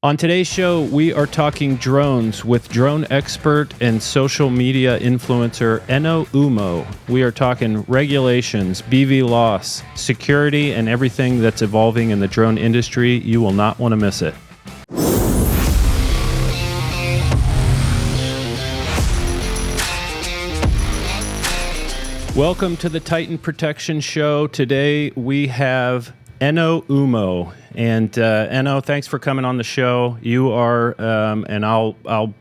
On today's show, we are talking drones with drone expert and social media influencer Umoh. We are talking regulations, BVLOS, security, and everything that's evolving in the drone industry. You will not want to miss it. Welcome to the Titan Protection Show. Today we have Umoh. And Umoh, thanks for coming on the show. You are, and I'll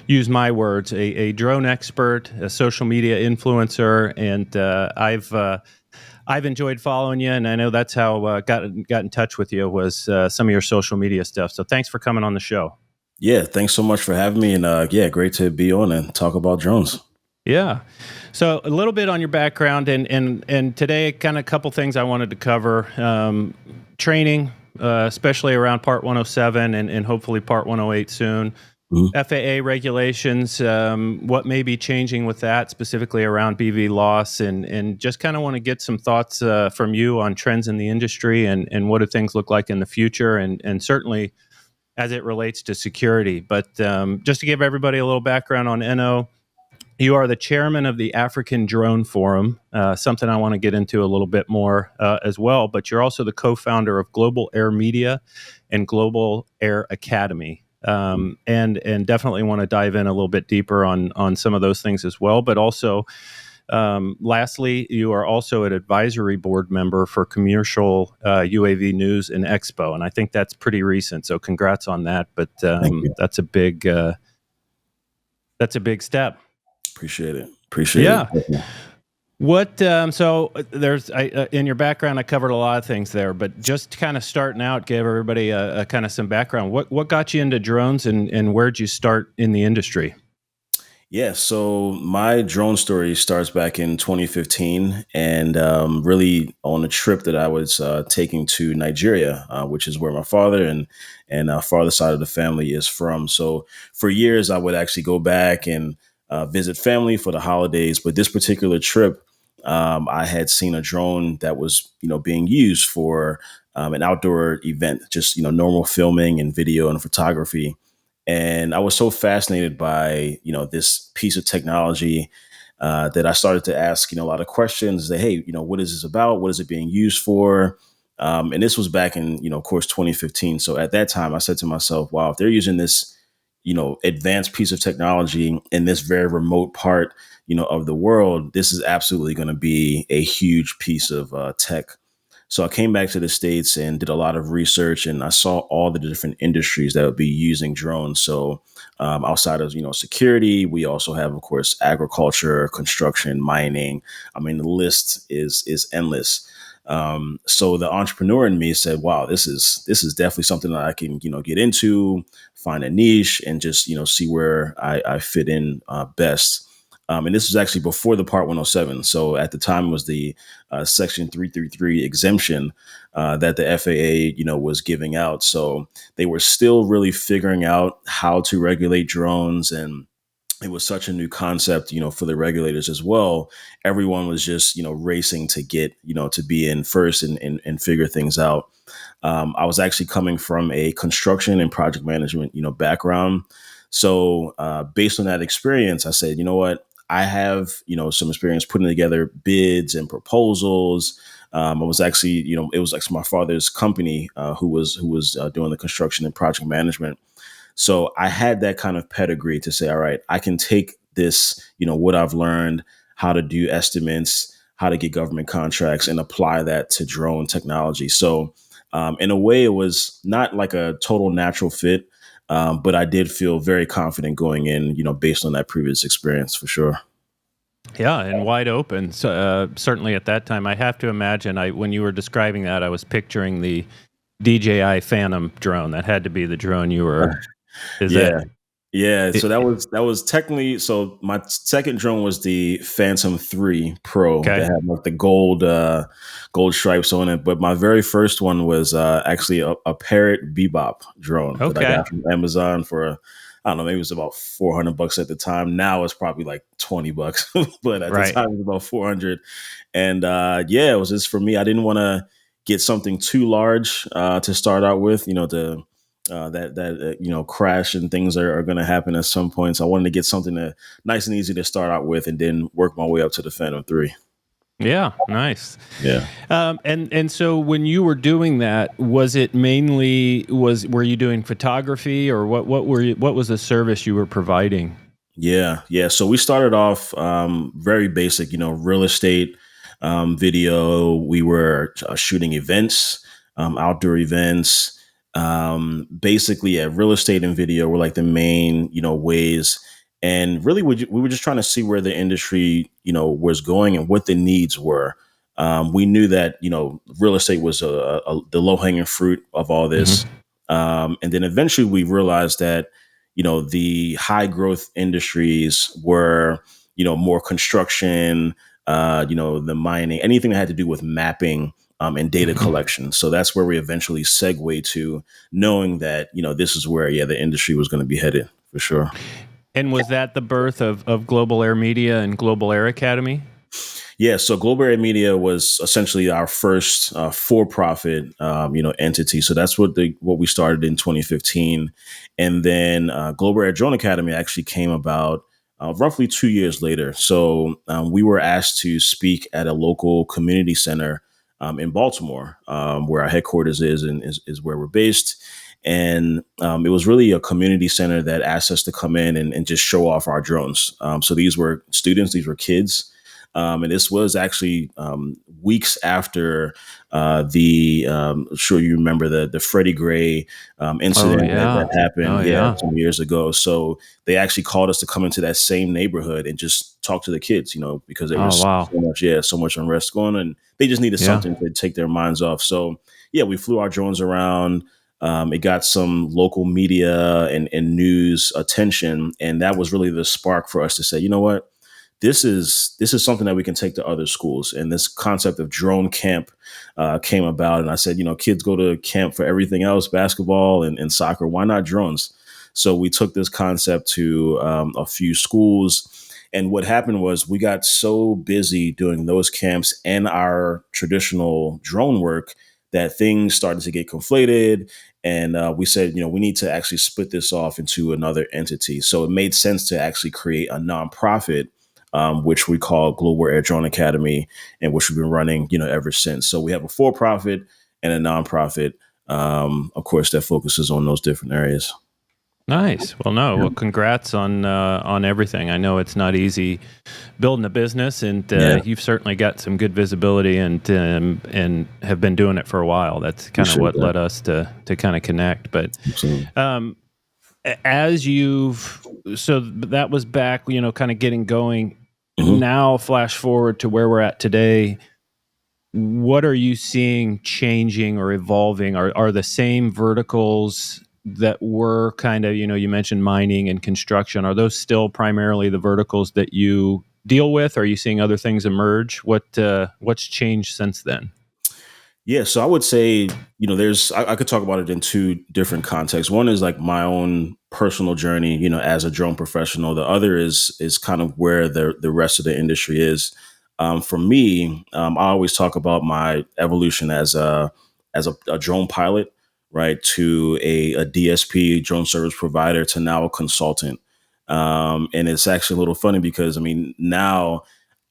use my words, a drone expert, a social media influencer, and I've enjoyed following you, and I know that's how got in touch with you was some of your social media stuff. So thanks for coming on the show. Yeah, thanks so much for having me, and great to be on and talk about drones. Yeah. So a little bit on your background, and today, kind of a couple things I wanted to cover. Training, especially around Part 107 and hopefully Part 108 soon. Mm-hmm. FAA regulations, what may be changing with that, specifically around BVLOS, and just kind of want to get some thoughts from you on trends in the industry and what do things look like in the future, and certainly as it relates to security. But just to give everybody a little background on Umoh, you are the chairman of the African Drone Forum, something I want to get into a little bit more as well, but you're also the co-founder of Global Air Media and Global Air Academy. And definitely want to dive in a little bit deeper on some of those things as well. But also, lastly, you are also an advisory board member for Commercial UAV News and Expo. And I think that's pretty recent. So congrats on that. But that's a big step. Appreciate it. What? So there's in your background, I covered a lot of things there, but just kind of starting out, give everybody a kind of some background. What got you into drones, and where'd you start in the industry? Yeah, so my drone story starts back in 2015, and really on a trip that I was taking to Nigeria, which is where my father and father side of the family is from. So for years, I would actually go back and visit family for the holidays. But this particular trip, I had seen a drone that was, being used for an outdoor event, just, normal filming and video and photography. And I was so fascinated by, this piece of technology that I started to ask, a lot of questions that, hey, what is this about? What is it being used for? And this was back in, of course, 2015. So at that time, I said to myself, wow, if they're using this, advanced piece of technology in this very remote part, of the world, this is absolutely going to be a huge piece of tech. So I came back to the States and did a lot of research, and I saw all the different industries that would be using drones. So outside of, security, we also have, of course, agriculture, construction, mining. I mean, the list is endless. So the entrepreneur in me said, wow, this is definitely something that I can, get into, find a niche, and just, see where I fit in best. And this was actually before the Part 107. So at the time it was the Section 333 exemption that the FAA, was giving out. So they were still really figuring out how to regulate drones, and it was such a new concept, for the regulators as well. Everyone was just, racing to get, to be in first and figure things out. I was actually coming from a construction and project management, background. So based on that experience, I said, you know what? I have, some experience putting together bids and proposals. I was actually, it was actually my father's company who was doing the construction and project management. So I had that kind of pedigree to say, all right, I can take this, what I've learned, how to do estimates, how to get government contracts, and apply that to drone technology. So in a way, it was not like a total natural fit. But I did feel very confident going in, based on that previous experience for sure. Yeah, and wide open. So, certainly at that time, I have to imagine, when you were describing that, I was picturing the DJI Phantom drone. That had to be the drone you were. Yeah. So that was technically, so my second drone was the Phantom 3 Pro that had like the gold stripes on it. But my very first one was actually a Parrot Bebop drone that I got from Amazon for, I don't know, maybe it was about $400 at the time. Now it's probably like $20, but at the time it was about 400. And it was just for me. I didn't want to get something too large to start out with, to crash and things are going to happen at some point. So I wanted to get something nice and easy to start out with, and then work my way up to the Phantom 3. Yeah, nice. Yeah. And so when you were doing that, was it mainly were you doing photography, or what was the service you were providing? Yeah, yeah. So we started off very basic, real estate, video. We were shooting events, outdoor events. Basically, yeah, real estate and video were like the main, ways. And really, we were just trying to see where the industry, was going and what the needs were. We knew that, real estate was the low hanging fruit of all this. Hmm. And then eventually we realized that the high growth industries were, more construction, the mining, anything that had to do with mapping, and data collection. So that's where we eventually segue to knowing that, this is where, yeah, the industry was going to be headed for sure. And was that the birth of Global Air Media and Global Air Academy? Yeah, so Global Air Media was essentially our first for-profit, entity. So that's what we started in 2015, and then Global Air Drone Academy actually came about roughly 2 years later. So we were asked to speak at a local community center in Baltimore, where our headquarters is, and is where we're based. And it was really a community center that asked us to come in and just show off our drones. So these were students, these were kids. And this was actually weeks after sure you remember the Freddie Gray Oh incident that yeah. Oh happened, yeah, yeah. some years ago. So they actually called us to come into that same neighborhood and just talk to the kids, because there Oh was wow. so much unrest going on, and they just needed Yeah. something to take their minds off. So yeah, we flew our drones around. It got some local media and news attention, and that was really the spark for us to say, you know what, this is something that we can take to other schools. And this concept of drone camp came about. And I said, kids go to camp for everything else, basketball and soccer. Why not drones? So we took this concept to a few schools. And what happened was we got so busy doing those camps and our traditional drone work that things started to get conflated. And we said, we need to actually split this off into another entity. So it made sense to actually create a nonprofit, which we call Global Air Drone Academy, and which we've been running, ever since. So we have a for-profit and a nonprofit, of course, that focuses on those different areas. Nice. Well, no. Well, congrats on everything. I know it's not easy building a business, and Yeah, you've certainly got some good visibility, and have been doing it for a while. That's kind of appreciate what that. led us to kind of connect. But Absolutely. um, as you've so that was back, kind of getting going. Mhm. Now, flash forward to where we're at today. What are you seeing changing or evolving? Are the same verticals that were kind of, you mentioned mining and construction, are those still primarily the verticals that you deal with? Are you seeing other things emerge? What's changed since then? Yeah, so I would say, I could talk about it in two different contexts. One is like my own personal journey, as a drone professional. The other is kind of where the rest of the industry is. For me, I always talk about my evolution as a drone pilot, right, to a DSP, drone service provider, to now a consultant. And it's actually a little funny because, I mean, now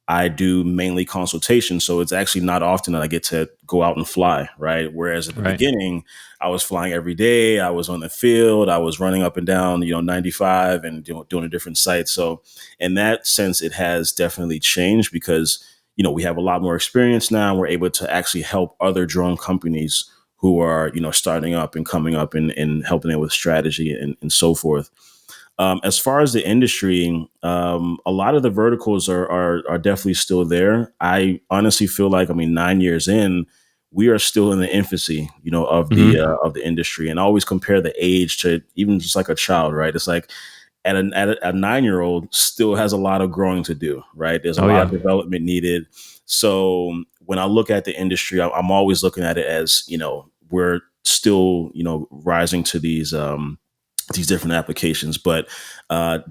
I do mainly consultation. So it's actually not often that I get to go out and fly, right? Whereas at the Right. beginning, I was flying every day. I was on the field. I was running up and down, 95 and doing a different site. So in that sense, it has definitely changed because, we have a lot more experience now. We're able to actually help other drone companies who are, starting up and coming up and helping them with strategy and so forth. As far as the industry, a lot of the verticals are definitely still there. I honestly feel like, I mean, 9 years in, we are still in the infancy, Hmm. of the industry. And I always compare the age to even just like a child, right? It's like a 9-year-old still has a lot of growing to do, right? There's a Oh lot of yeah. development needed. So when I look at the industry, I'm always looking at it as, we're still, rising to these. these different applications. But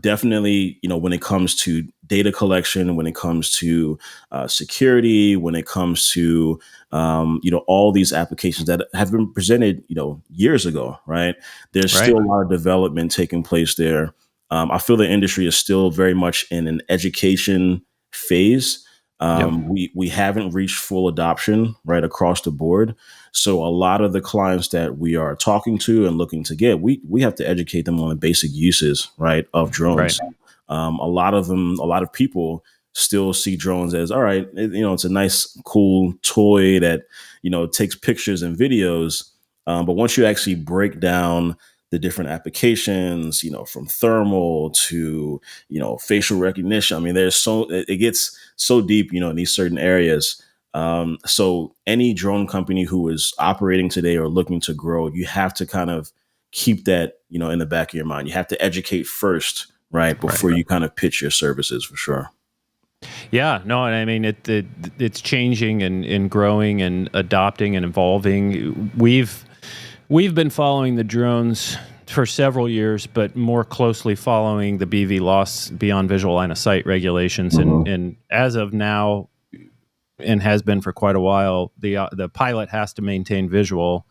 definitely, when it comes to data collection, when it comes to security, when it comes to all these applications that have been presented years ago, right? There's Right. still a lot of development taking place there. I feel the industry is still very much in an education phase. Yep. We haven't reached full adoption right across the board. So a lot of the clients that we are talking to and looking to get, we have to educate them on the basic uses, right, of Right. drones. A lot of people still see drones as all right. It's a nice, cool toy that takes pictures and videos. But once you actually break down the different applications, from thermal to facial recognition. I mean, it gets so deep, in these certain areas. So any drone company who is operating today or looking to grow, you have to kind of keep that, in the back of your mind. You have to educate first, right, Right. before you kind of pitch your services for sure. Yeah, no, and I mean it's changing and growing and adopting and evolving. We've been following the drones for several years, but more closely following the BVLOS, beyond visual line of sight regulations, and Mhm. and as of now, and has been for quite a while, the pilot has to maintain visual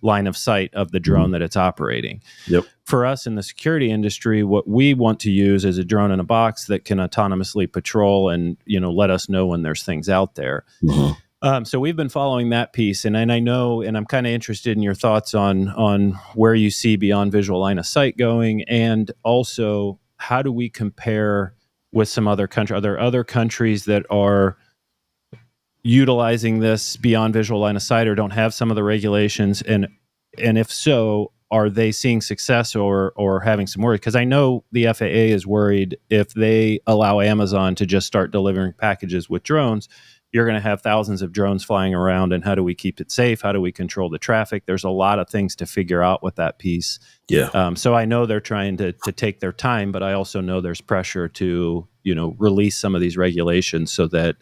line of sight of the drone that it's operating. Yep. For us in the security industry, what we want to use is a drone in a box that can autonomously patrol and let us know when there's things out there. Mhm. So we've been following that piece, and I know, and I'm kind of interested in your thoughts on where you see beyond visual line of sight going, and also how do we compare with some other country? Are there other countries that are utilizing this beyond visual line of sight or don't have some of the regulations, and if so, are they seeing success or having some worry? Because I know the FAA is worried if they allow Amazon to just start delivering packages with drones, you're going to have thousands of drones flying around, and how do we keep it safe? How do we control the traffic? There's a lot of things to figure out with that piece. Yeah. So I know they're trying to take their time, but I also know there's pressure to release some of these regulations so that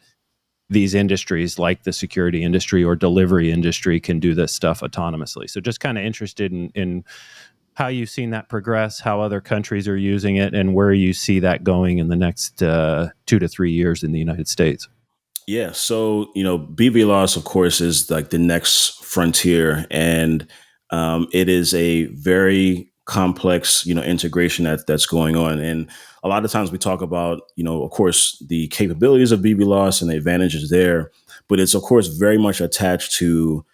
these industries like the security industry or delivery industry can do this stuff autonomously. So just kind of interested in how you've seen that progress, how other countries are using it, and where you see that going in the next 2 to 3 years in the United States. Yeah. So, BVLOS, of course, is like the next frontier. And it is a very complex, integration that's going on. And a lot of times we talk about, of course, the capabilities of BVLOS and the advantages there. But it's, of course, very much attached to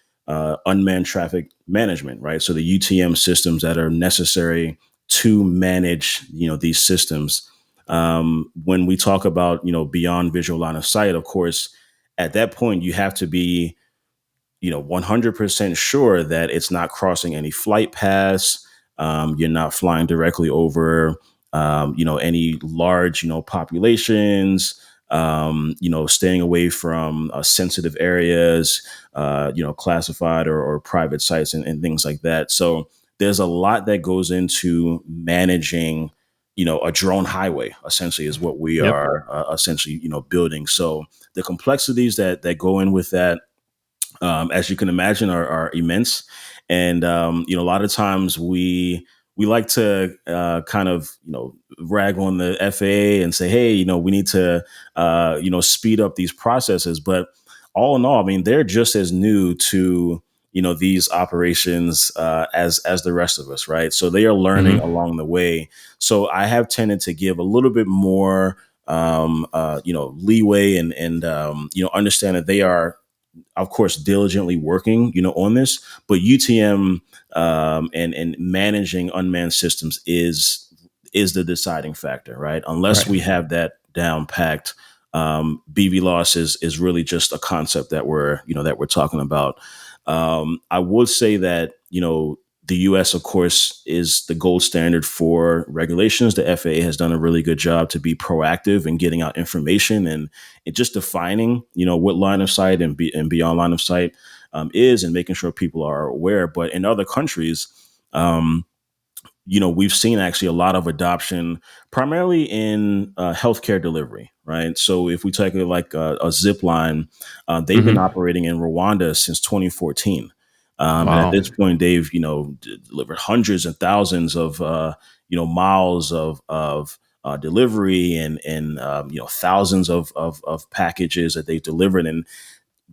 unmanned traffic management, right? So the UTM systems that are necessary to manage, these systems. When we talk about beyond visual line of sight, of course, at that point you have to be 100% sure that it's not crossing any flight paths. You're not flying directly over any large populations. Staying away from sensitive areas, classified or private sites and things like that. So there's a lot that goes into managing a drone highway essentially is what we Yep. are essentially building. So the complexities that go in with that, as you can imagine, are immense. And a lot of times we like to kind of rag on the FAA and say, hey, we need to speed up these processes. But all in all, I mean, they're just as new to these operations as the rest of us, right? So they are learning Mm-hmm. along the way. So I have tended to give a little bit more leeway and understand that they are, of course, diligently working, on this. But UTM and managing unmanned systems is the deciding factor, right? Unless Right. we have that down packed, BVLOS is really just a concept that we're talking about. I would say that the U.S. of course is the gold standard for regulations. The FAA has done a really good job to be proactive in getting out information and just defining what line of sight and beyond line of sight is, and making sure people are aware. But in other countries, um, we've seen actually a lot of adoption, primarily in healthcare delivery, right? So if we take like a zip line, they've been Mm-hmm. operating in Rwanda since 2014. And at Wow. this point, they've delivered hundreds and thousands of miles of delivery, and thousands of packages that they've delivered, and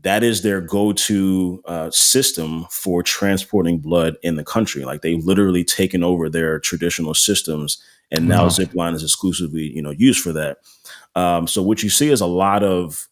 that is their go-to system for transporting blood in the country. Like, they've literally taken over their traditional systems, and now Wow. Zipline is exclusively used for that. So what you see is a lot of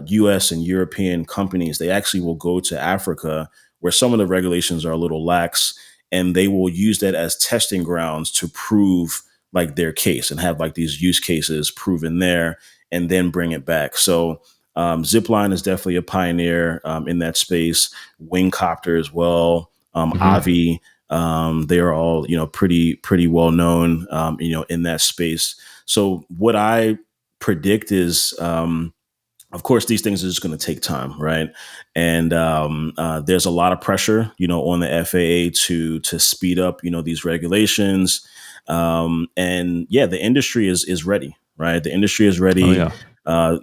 U.S. and European companies. They actually will go to Africa, where some of the regulations are a little lax, and they will use that as testing grounds to prove like their case and have like these use cases proven there, and then bring it back. So Zipline is definitely a pioneer in that space. Wingcopter as well. Hmm. Avi. They are all pretty well known in that space. So what I predict is, of course, these things are just going to take time, right? And there's a lot of pressure, on the FAA to speed up, these regulations. And yeah, the industry is ready, right? The industry is Oh ready. yeah.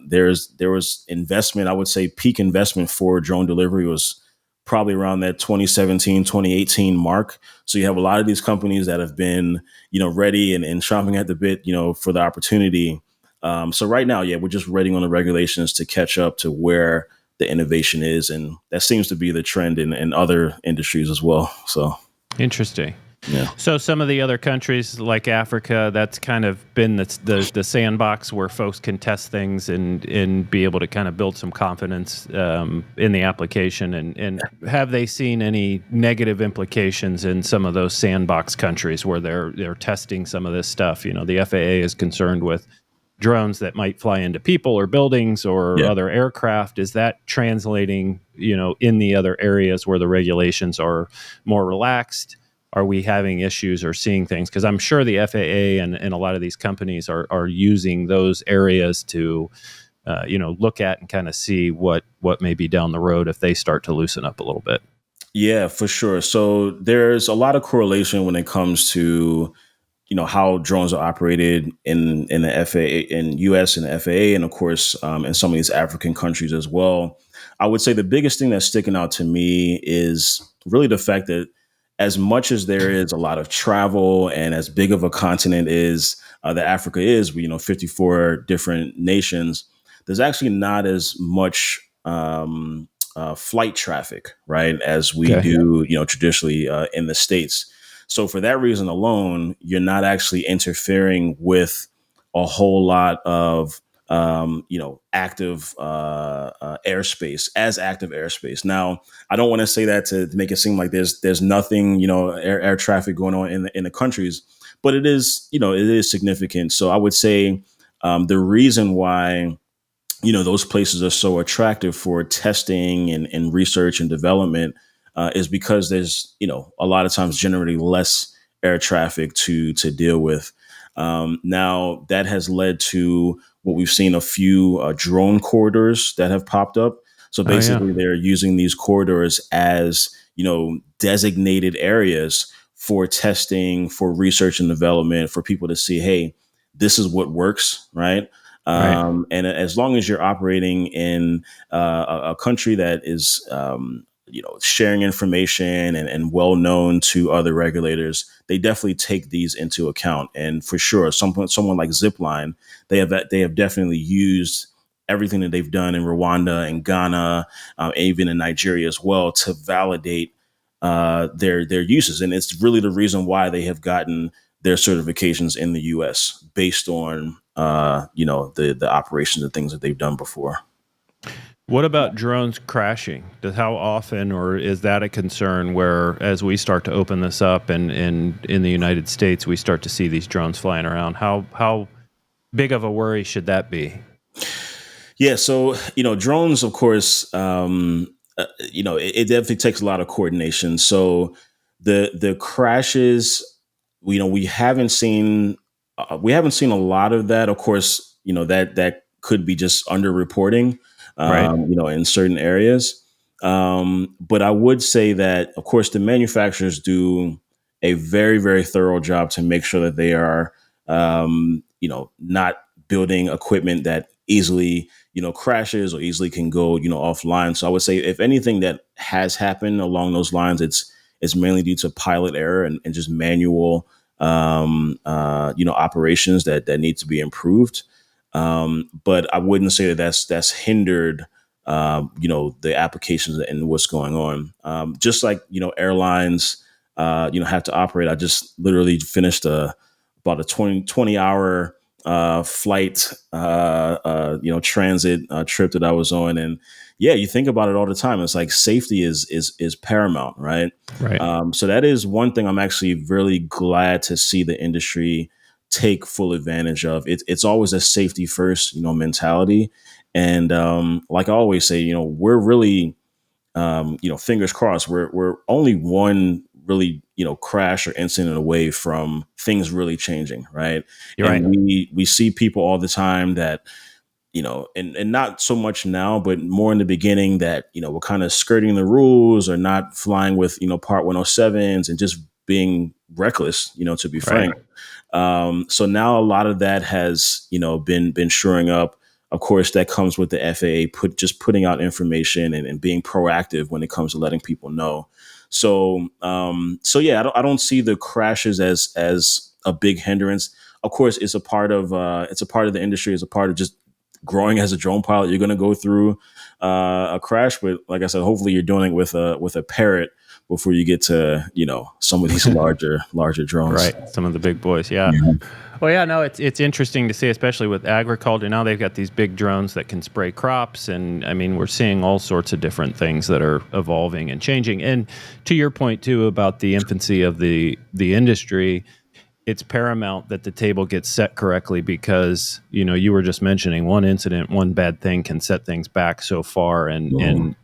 There was investment. I would say peak investment for drone delivery was probably around that 2017, 2018 mark. So you have a lot of these companies that have been, ready and chomping at the bit, for the opportunity. So right now, yeah, we're just waiting on the regulations to catch up to where the innovation is, and that seems to be the trend in other industries as well. So Interesting. yeah, So some of the other countries like Africa, that's kind of been the sandbox where folks can test things and be able to kind of build some confidence in the application. And have they seen any negative implications in some of those sandbox countries where they're testing some of this stuff? The FAA is concerned with drones that might fly into people or buildings or yeah. other aircraft. Is that translating, in the other areas where the regulations are more relaxed? Are we having issues or seeing things? Because I'm sure the FAA and a lot of these companies are using those areas to, look at and kind of see what may be down the road if they start to loosen up a little bit. Yeah, for sure. So there's a lot of correlation when it comes to how drones are operated in the FAA, in US and the FAA, and of course in some of these African countries as well. I would say the biggest thing that's sticking out to me is really the fact that, as much as there is a lot of travel and as big of a continent is that Africa is, 54 different nations, there's actually not as much flight traffic, right, as we Okay. do, traditionally in the States. So for that reason alone, you're not actually interfering with a whole lot of active airspace, as active airspace. Now, I don't want to say that to make it seem like there's nothing, air traffic going on in the countries, but it is, it is significant. So I would say the reason why those places are so attractive for testing and research and development is because there's a lot of times generally less air traffic to deal with. Now that has led to what we've seen, a few drone corridors that have popped up. So Oh yeah. basically they're using these corridors as designated areas for testing, for research and development, for people to see, hey, this is what works, right? Right. And as long as you're operating in a country that is, sharing information and well known to other regulators, they definitely take these into account. And for sure, someone like Zipline, they have definitely used everything that they've done in Rwanda and Ghana, even in Nigeria as well, to validate their uses. And it's really the reason why they have gotten their certifications in the U.S. based on the operations and things that they've done before. What about drones crashing? How often, or is that a concern where, as we start to open this up and in the United States, we start to see these drones flying around? How big of a worry should that be? Yeah, so drones, of course, it definitely takes a lot of coordination. So the crashes, we haven't seen a lot of that. Of course, that could be just underreporting, Right. in certain areas. But I would say that, of course, the manufacturers do a very, very thorough job to make sure that they are, not building equipment that easily, crashes or easily can go, offline. So I would say if anything that has happened along those lines, it's mainly due to pilot error and just manual, operations that need to be improved. But I wouldn't say that that's hindered, the applications and what's going on. Just like, airlines, have to operate. I just literally finished about a 20 hour flight, transit trip that I was on. And yeah, you think about it all the time. It's like safety is paramount, right? Right. So that is one thing I'm actually really glad to see the industry take full advantage of. It's always a safety first, mentality. And like I always say, we're really, fingers crossed. We're only one really, crash or incident away from things really changing, right? You're right. And we see people all the time that, and not so much now, but more in the beginning that, were kind of skirting the rules or not flying with, Part 107s and just being reckless, to be Right. frank. So now a lot of that has, been shoring up. Of course, that comes with the FAA putting out information and being proactive when it comes to letting people know. So yeah, I don't see the crashes as a big hindrance. Of course, it's a part of the industry. It's a part of just growing as a drone pilot. You're going to go through a crash, but like I said, hopefully you're doing it with a parrot before you get to some of these larger drones. Right. Some of the big boys. Yeah. Yeah. Well, yeah, no, it's interesting to see, especially with agriculture. Now they've got these big drones that can spray crops, and I mean, we're seeing all sorts of different things that are evolving and changing. And to your point too about the infancy of the industry, it's paramount that the table gets set correctly because you were just mentioning one incident, one bad thing can set things back so far, and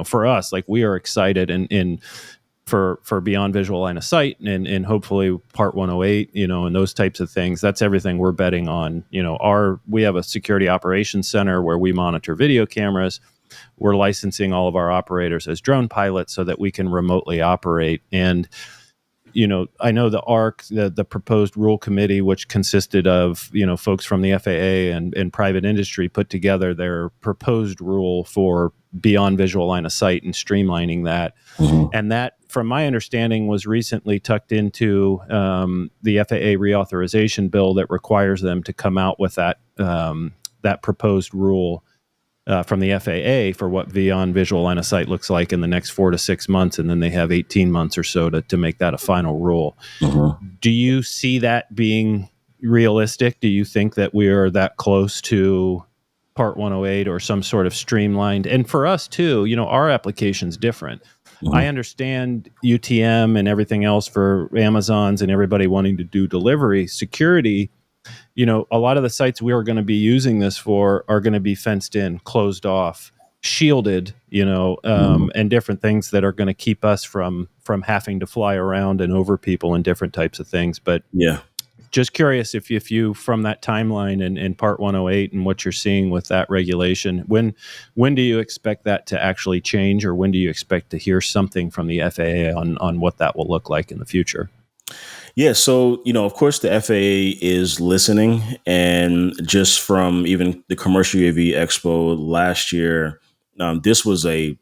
for us, like we are excited and for beyond visual line of sight and hopefully part 108, and those types of things. That's everything we're betting on. We have a security operations center where we monitor video cameras. We're licensing all of our operators as drone pilots so that we can remotely operate. And I know the ARC, the proposed rule committee, which consisted of folks from the FAA and private industry, put together their proposed rule for beyond visual line of sight and streamlining that. Mhm. And that, from my understanding, was recently tucked into the FAA reauthorization bill that requires them to come out with that proposed rule from the FAA for what beyond visual line of sight looks like in the next 4 to 6 months, and then they have 18 months or so to make that a final rule. Mhm. Do you see that being realistic? Do you think that we are that close to Part 108 or some sort of streamlined? And for us too, our application's different. I Mhm. understand UTM and everything else for Amazons and everybody wanting to do delivery security. A lot of the sites we are going to be using this for are going to be fenced in, closed off, shielded, Mhm. and different things that are going to keep us from having to fly around and over people and different types of things. But Yeah. just curious if you from that timeline and Part 108 and what you're seeing with that regulation, when do you expect that to actually change, or when do you expect to hear something from the FAA on what that will look like in the future? Yeah, so of course, the FAA is listening, and just from even the Commercial UAV Expo last year, this was a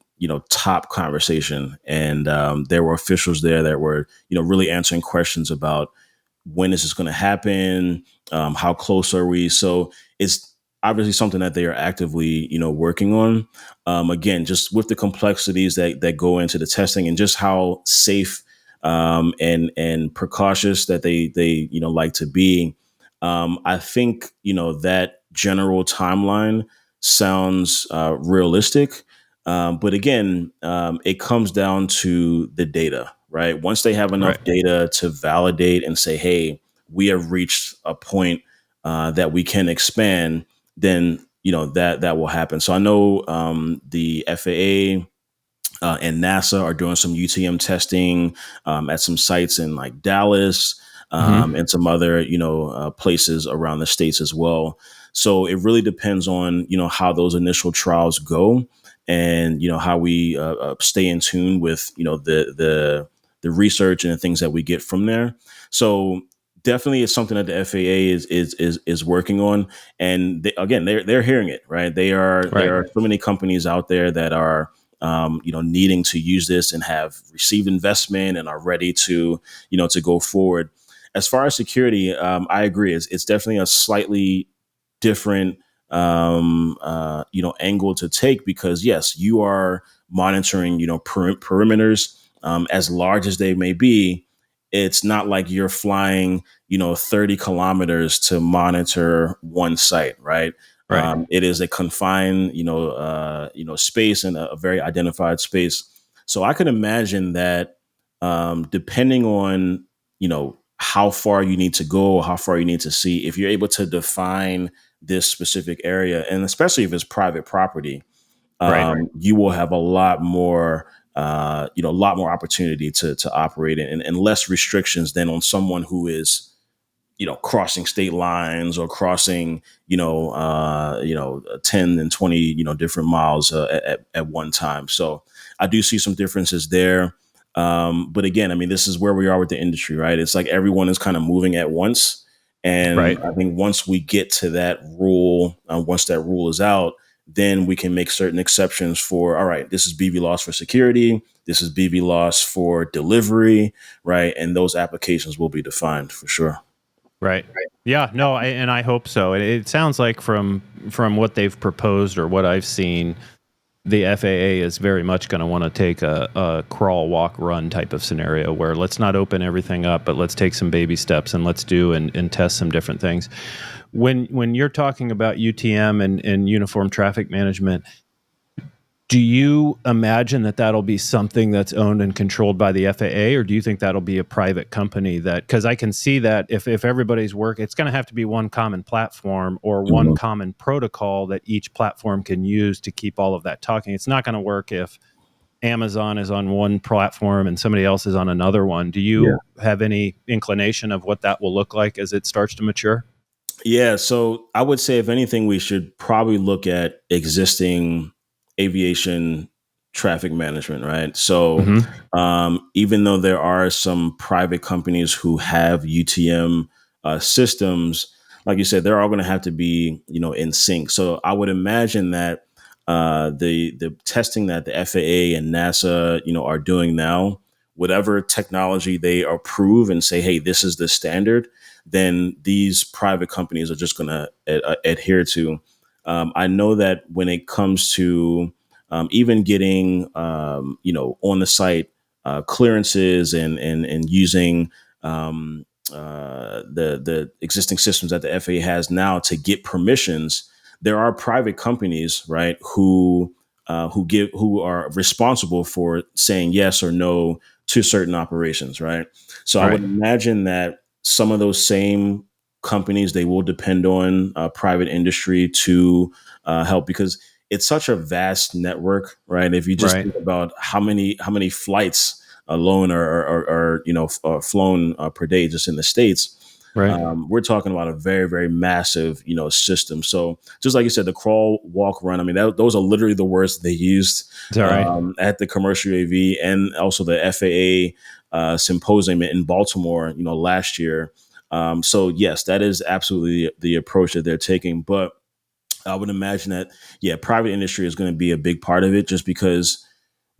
top conversation, and there were officials there that were really answering questions about when is this going to happen, how close are we? So it's obviously something that they are actively working on. Again, just with the complexities that go into the testing and just how safe and precautious that they like to be. I think that general timeline sounds realistic, but again, it comes down to the data, right? Once they have Right. enough data to validate and say, "Hey, we have reached a point that we can expand," then that will happen. So I know the FAA and NASA are doing some UTM testing at some sites in like Dallas Hmm. and some other places around the states as well. So it really depends on how those initial trials go, and how we stay in tune with the research and the things that we get from there. So definitely is something that the FAA is working on, and again, they're hearing it, right? There Right. are so many companies out there that are needing to use this and have received investment and are ready to to go forward. As far as security, I agree. It's definitely a slightly different angle to take, because yes, you are monitoring perimeters, as large as they may be. It's not like you're flying 30 kilometers to monitor one site, right? Right. It is a confined space, and a very identified space. So I could imagine that, depending on how far you need to go, or how far you need to see, if you're able to define this specific area, and especially if it's private property, Right. you will have a lot more, a lot more opportunity to operate in, and less restrictions than on someone who is, crossing state lines, or crossing, 10 and 20, different miles at one time. So I do see some differences there. But again, I mean, this is where we are with the industry, right? It's like everyone is kind of moving at once. And Right. I think once we get to that rule, once that rule is out, then we can make certain exceptions for, all right, this is BVLOS for security. This is BVLOS for delivery, right? And those applications will be defined for sure. Right. Yeah. No. And I hope so. It sounds like from what they've proposed or what I've seen, the FAA is very much going to want to take a crawl, walk, run type of scenario where let's not open everything up, but let's take some baby steps and let's do and test some different things. When you're talking about UTM and uniform traffic management, do you imagine that that'll be something that's owned and controlled by the FAA, or do you think that'll be a private company? That, because I can see that if everybody's work, it's going to have to be one common platform or one Mhm. common protocol that each platform can use to keep all of that talking. It's not going to work if Amazon is on one platform and somebody else is on another one. Do Yeah. you have any inclination of what that will look like as it starts to mature? Yeah. So I would say, if anything, we should probably look at existing aviation traffic management, right? So Hmm. even though there are some private companies who have UTM systems, like you said, they're all going to have to be, in sync. So I would imagine that the testing that the FAA and NASA, are doing now, whatever technology they approve and say, hey, this is the standard, then these private companies are just going to adhere to. I know that when it comes to even getting, on the site clearances, and using the existing systems that the FAA has now to get permissions, there are private companies, right, who are responsible for saying yes or no to certain operations, right? So I would Right. imagine that some of those same companies, they will depend on private industry to help, because it's such a vast network, right? If you just Right. think about how many flights alone are flown per day just in the states. Right. We're talking about a very, very massive, system. So just like you said, the crawl, walk, run. I mean, those are literally the words that they used Is that right? at the commercial AV, and also the FAA symposium in Baltimore, last year. So yes, that is absolutely the approach that they're taking. But I would imagine that, yeah, private industry is going to be a big part of it, just because,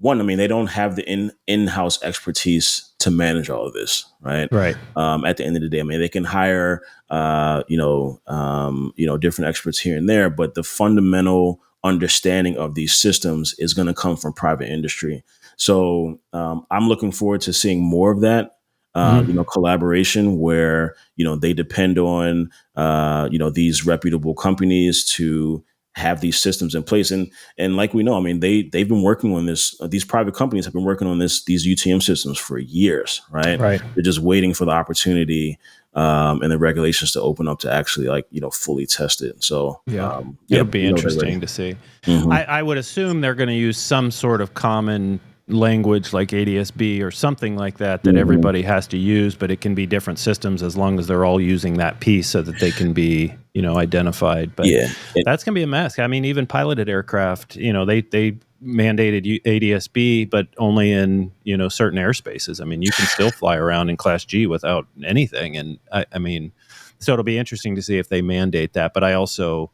one, I mean, they don't have the in-house expertise to manage all of this, right? Right. At the end of the day, I mean, they can hire, different experts here and there, but the fundamental understanding of these systems is going to come from private industry. So I'm looking forward to seeing more of that, Hmm. collaboration, where they depend on these reputable companies to have these systems in place. And like we know, I mean, they've been working on this. These private companies have been working on these UTM systems for years, right? Right. They're just waiting for the opportunity and the regulations to open up to actually, like, fully test it. So Yeah. yeah, It'll be they're ready. interesting to see. Hmm. I would assume they're going to use some sort of common language like ADSB or something like that that Hmm. everybody has to use, but it can be different systems as long as they're all using that piece so that they can be, identified. But Yeah. that's going to be a mess. I mean, even piloted aircraft, mandated ADS-B, but only in certain airspaces. I mean, you can still fly around in Class G without anything, and I mean, so it'll be interesting to see if they mandate that. But I also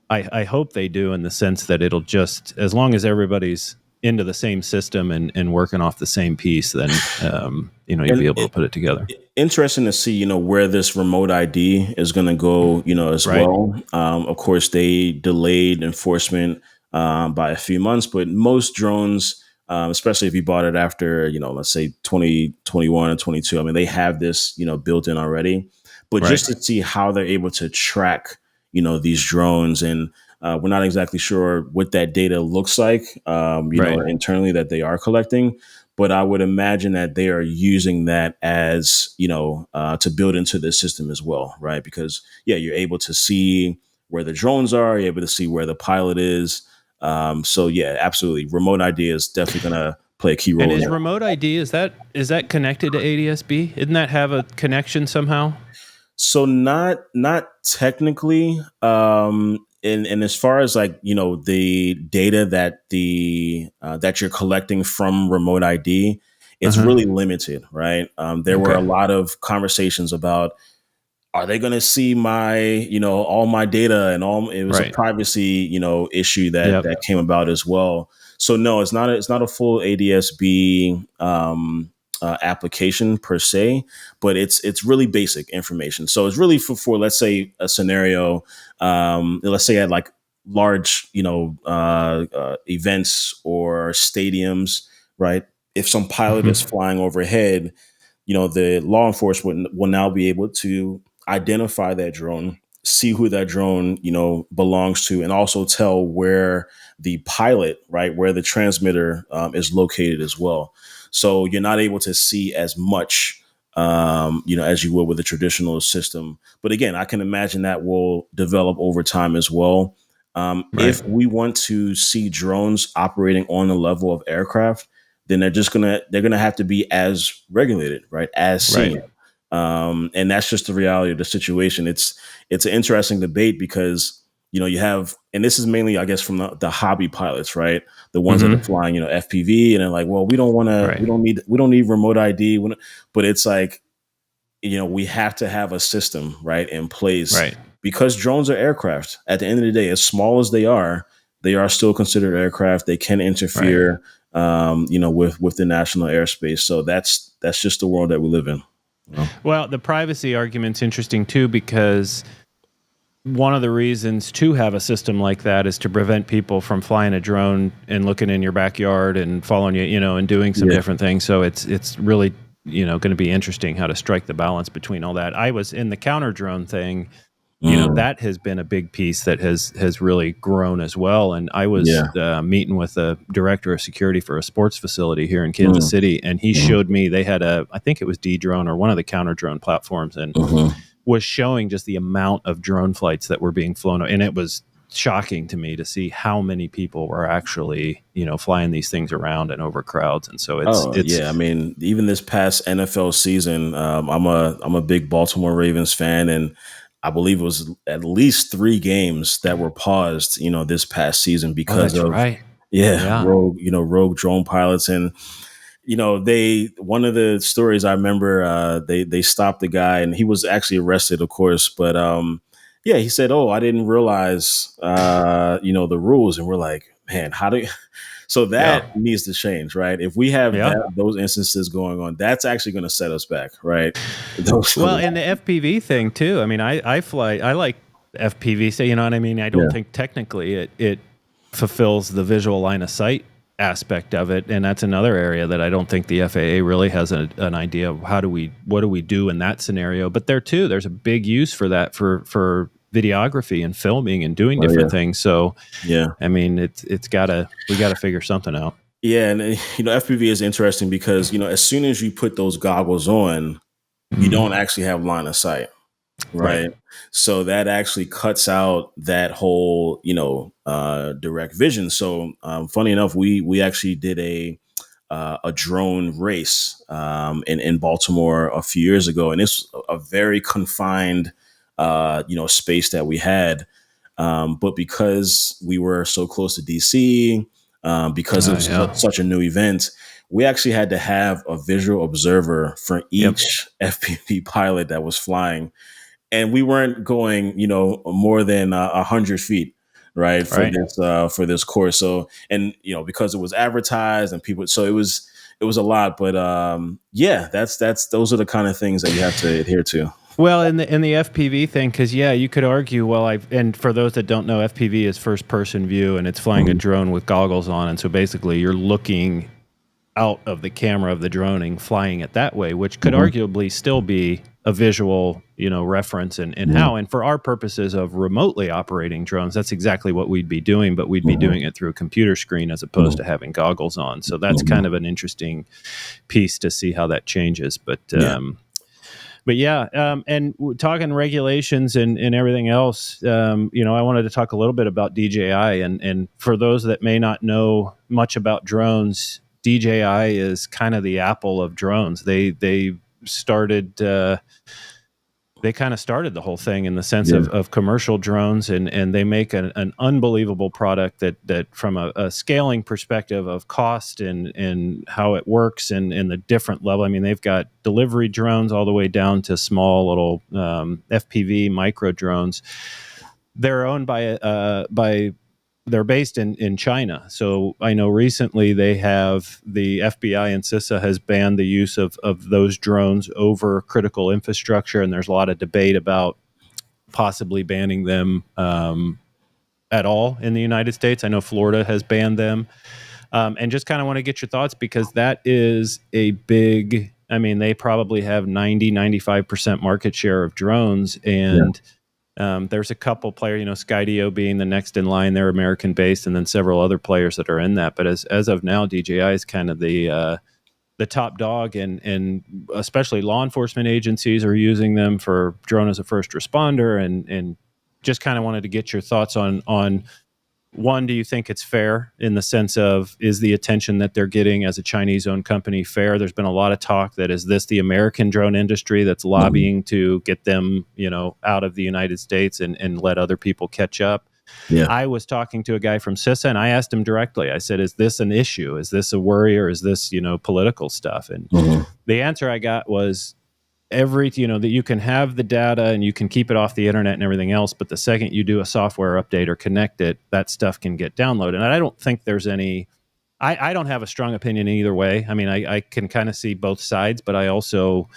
I hope they do, in the sense that it'll just, as long as everybody's into the same system and working off the same piece, then you'd be And able to put it together. interesting to see, where this remote ID is going to go, as Right, well. Of course, they delayed enforcement by a few months, but most drones, especially if you bought it after, let's say 2021 or 22, I mean, they have this, built in already. But right, just to see how they're able to track, these drones, and we're not exactly sure what that data looks like, right, internally, that they are collecting, but I would imagine that they are using that as to build into the system as well, right? Because yeah, you're able to see where the drones are, you're able to see where the pilot is. So yeah, absolutely, remote ID is definitely going to play a key And role in is that. remote ID, is that connected to ADS-B? Isn't that have a connection somehow? So not technically. And as far as like the data that you're collecting from remote ID, Uh it's huh. really limited, right? There were Okay. a lot of conversations about, are they going to see my all my data, and all. It was a Right. privacy issue that Yep. that came about as well. So no, it's not a full ADSB application per se, but it's really basic information. So it's really for let's say a scenario, let's say at like large events or stadiums, right? If some pilot is Hmm. flying overhead, the law enforcement will now be able to identify that drone, see who that drone, belongs to, and also tell where the pilot, right, where the transmitter is located as well. So you're not able to see as much, as you would with a traditional system. But again, I can imagine that will develop over time as well. Right. If we want to see drones operating on the level of aircraft, then they're gonna have to be as regulated, right, as Right. seen. And that's just the reality of the situation. It's an interesting debate because you have, and this is mainly, I guess, from the hobby pilots, right, the ones that are Hmm. flying FPV, and they're like, well, we don't want to, Right. we don't need remote ID. But it's like, we have to have a system, right, in place, Right. because drones are aircraft. At the end of the day, as small as they are still considered aircraft. They can Right. interfere, with the national airspace. So that's just the world that we live in. You know? Well, the privacy argument's interesting too, because one of the reasons to have a system like that is to prevent people from flying a drone and looking in your backyard and following you, and doing some Yeah. different things. So it's really, going to be interesting how to strike the balance between all that. I was in the counter drone thing. Mm, That has been a big piece that has really grown as well. And I was yeah. meeting with a director of security for a sports facility here in Kansas Mm, City, and he mm, showed me they had I think it was D drone or one of the counter drone platforms, and mhm. was showing just the amount of drone flights that were being flown, and it was shocking to me to see how many people were actually flying these things around and over crowds. And so Oh it's yeah, I mean, even this past NFL season, I'm a big Baltimore Ravens fan, and I believe it was at least 3 games that were paused, this past season oh, because that's of, right. yeah, Yeah. rogue drone pilots. And they, one of the stories I remember, they stopped the guy, and he was actually arrested, of course, but yeah, he said, "Oh, I didn't realize the rules," and we're like, man, how do so Yeah. that needs to change, right? If we have Yeah. those instances going on, that's actually going to set us back, right? Those, Well, and the FPV thing too. I mean, I like FPV. So you know what I mean. I don't yeah, think technically it fulfills the visual line of sight aspect of it, and that's another area that I don't think the FAA really has an idea of what do we do in that scenario. But there too, there's a big use for that for videography and filming and doing oh different yeah, things. So yeah, I mean, we gotta figure something out. yeah. And FPV is interesting because as soon as you put those goggles on, you don't Mhm. actually have line of sight. Right. Right. So that actually cuts out that whole, direct vision. So, funny enough, we actually did a drone race, in Baltimore a few years ago, and it's a very confined, space that we had. But because we were so close to DC, because it was Yeah. such a new event. We actually had to have a visual observer for Yep. each FPV pilot that was flying, and we weren't going, more than 100 feet, right, Right. for this course. So, and because it was advertised and people, so it was a lot. But yeah, that's those are the kind of things that you have to adhere to. Well, in the FPV thing, because yeah, you could argue. Well, and for those that don't know, FPV is first person view, and it's flying a Mhm. drone with goggles on, and so basically you're looking out of the camera of the droning, flying it that way, which could Mhm. arguably still be a visual, reference and Yeah. how. And for our purposes of remotely operating drones, that's exactly what we'd be doing, but we'd be Mhm. doing it through a computer screen as opposed Mhm. to having goggles on. So that's kind Mhm. of an interesting piece to see how that changes. Yeah. But yeah, and talking regulations and everything else, I wanted to talk a little bit about DJI. And for those that may not know much about drones, DJI is kind of the Apple of drones. Started. They kind of started the whole thing in the sense Yeah. of commercial drones, and they make an unbelievable product that from a scaling perspective of cost and how it works and the different level. I mean, they've got delivery drones all the way down to small little FPV micro drones. They're owned by they're based in China. So I know recently they have the FBI and CISA has banned the use of those drones over critical infrastructure, and there's a lot of debate about possibly banning them at all in the United States. I know Florida has banned them, and just kind of want to get your thoughts because that is a big. I mean, they probably have 95% market share of drones, Yeah. and there's a couple players, Skydio being the next in line. They're American based, and then several other players that are in that. But as of now, DJI is kind of the top dog, and especially law enforcement agencies are using them for drone as a first responder, and just kind of wanted to get your thoughts on one, do you think it's fair in the sense of is the attention that they're getting as a Chinese owned company fair? There's been a lot of talk that is this the American drone industry that's Mhm. lobbying to get them, out of the United States and let other people catch up. Yeah. I was talking to a guy from CISA and I asked him directly, I said, is this an issue? Is this a worry or is this, political stuff? And Mhm. the answer I got was that you can have the data and you can keep it off the internet and everything else, but the second you do a software update or connect it, that stuff can get downloaded. And I don't think there's any I don't have a strong opinion either way. I mean, I can kind of see both sides, but I also,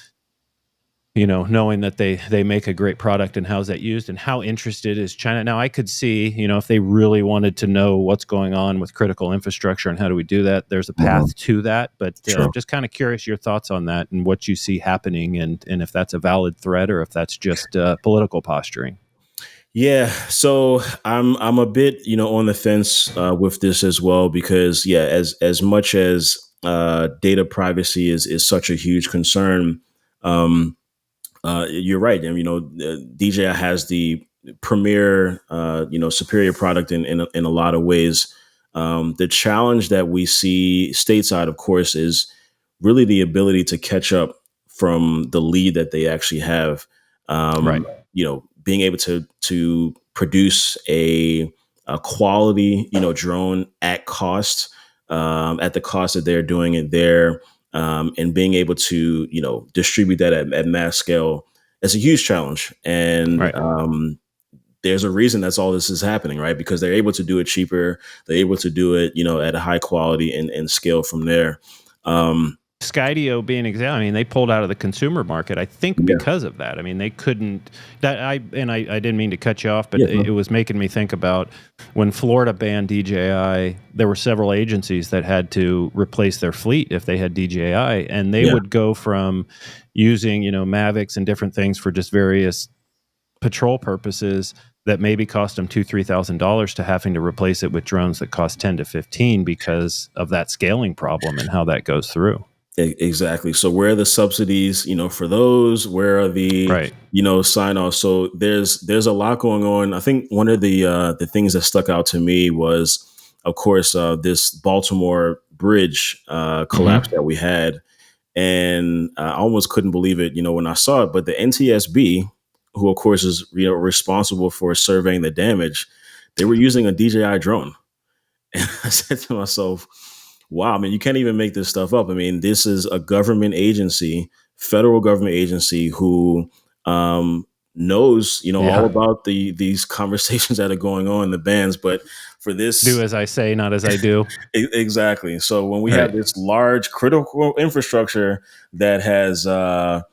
knowing that they make a great product and how's that used and how interested is China. Now I could see, if they really wanted to know what's going on with critical infrastructure and how do we do that, there's a Mhm. path to that. But Sure. just kind of curious your thoughts on that and what you see happening and if that's a valid threat or if that's just political posturing. Yeah, so I'm a bit on the fence with this as well because yeah, as much as data privacy is such a huge concern, um, you're right. And DJI has the premier, superior product in a lot of ways. The challenge that we see stateside, of course, is really the ability to catch up from the lead that they actually have. Right. Being able to produce a quality drone at cost, at the cost that they're doing it there, and being able to distribute that at mass scale is a huge challenge. And Right. there's a reason that's all this is happening, right? Because they're able to do it cheaper, they're able to do it at a high quality and scale from there. um, Skydio being an example, I mean, they pulled out of the consumer market, I think, yeah, because of that. I mean, they couldn't. I didn't mean to cut you off, but yeah, it was making me think about when Florida banned DJI. There were several agencies that had to replace their fleet if they had DJI, and they yeah. would go from using Mavics and different things for just various patrol purposes that maybe cost them $2,000-3,000 to having to replace it with drones that cost 10 to 15 because of that scaling problem and how that goes through. Exactly. So where are the subsidies, for those? Where are the, Right. sign offs? So there's a lot going on. I think one of the things that stuck out to me was, of course, this Baltimore bridge collapse Hmm. that we had, and I almost couldn't believe it, when I saw it. But the NTSB, who of course is responsible for surveying the damage, they were using a DJI drone, And I said to myself, wow, I mean, you can't even make this stuff up. I mean, this is a government agency, federal government agency who knows, all Yeah. about these conversations that are going on in the bands. But for Do this, as I say, not as I do. exactly. So when we have Right. this large critical infrastructure that has, been,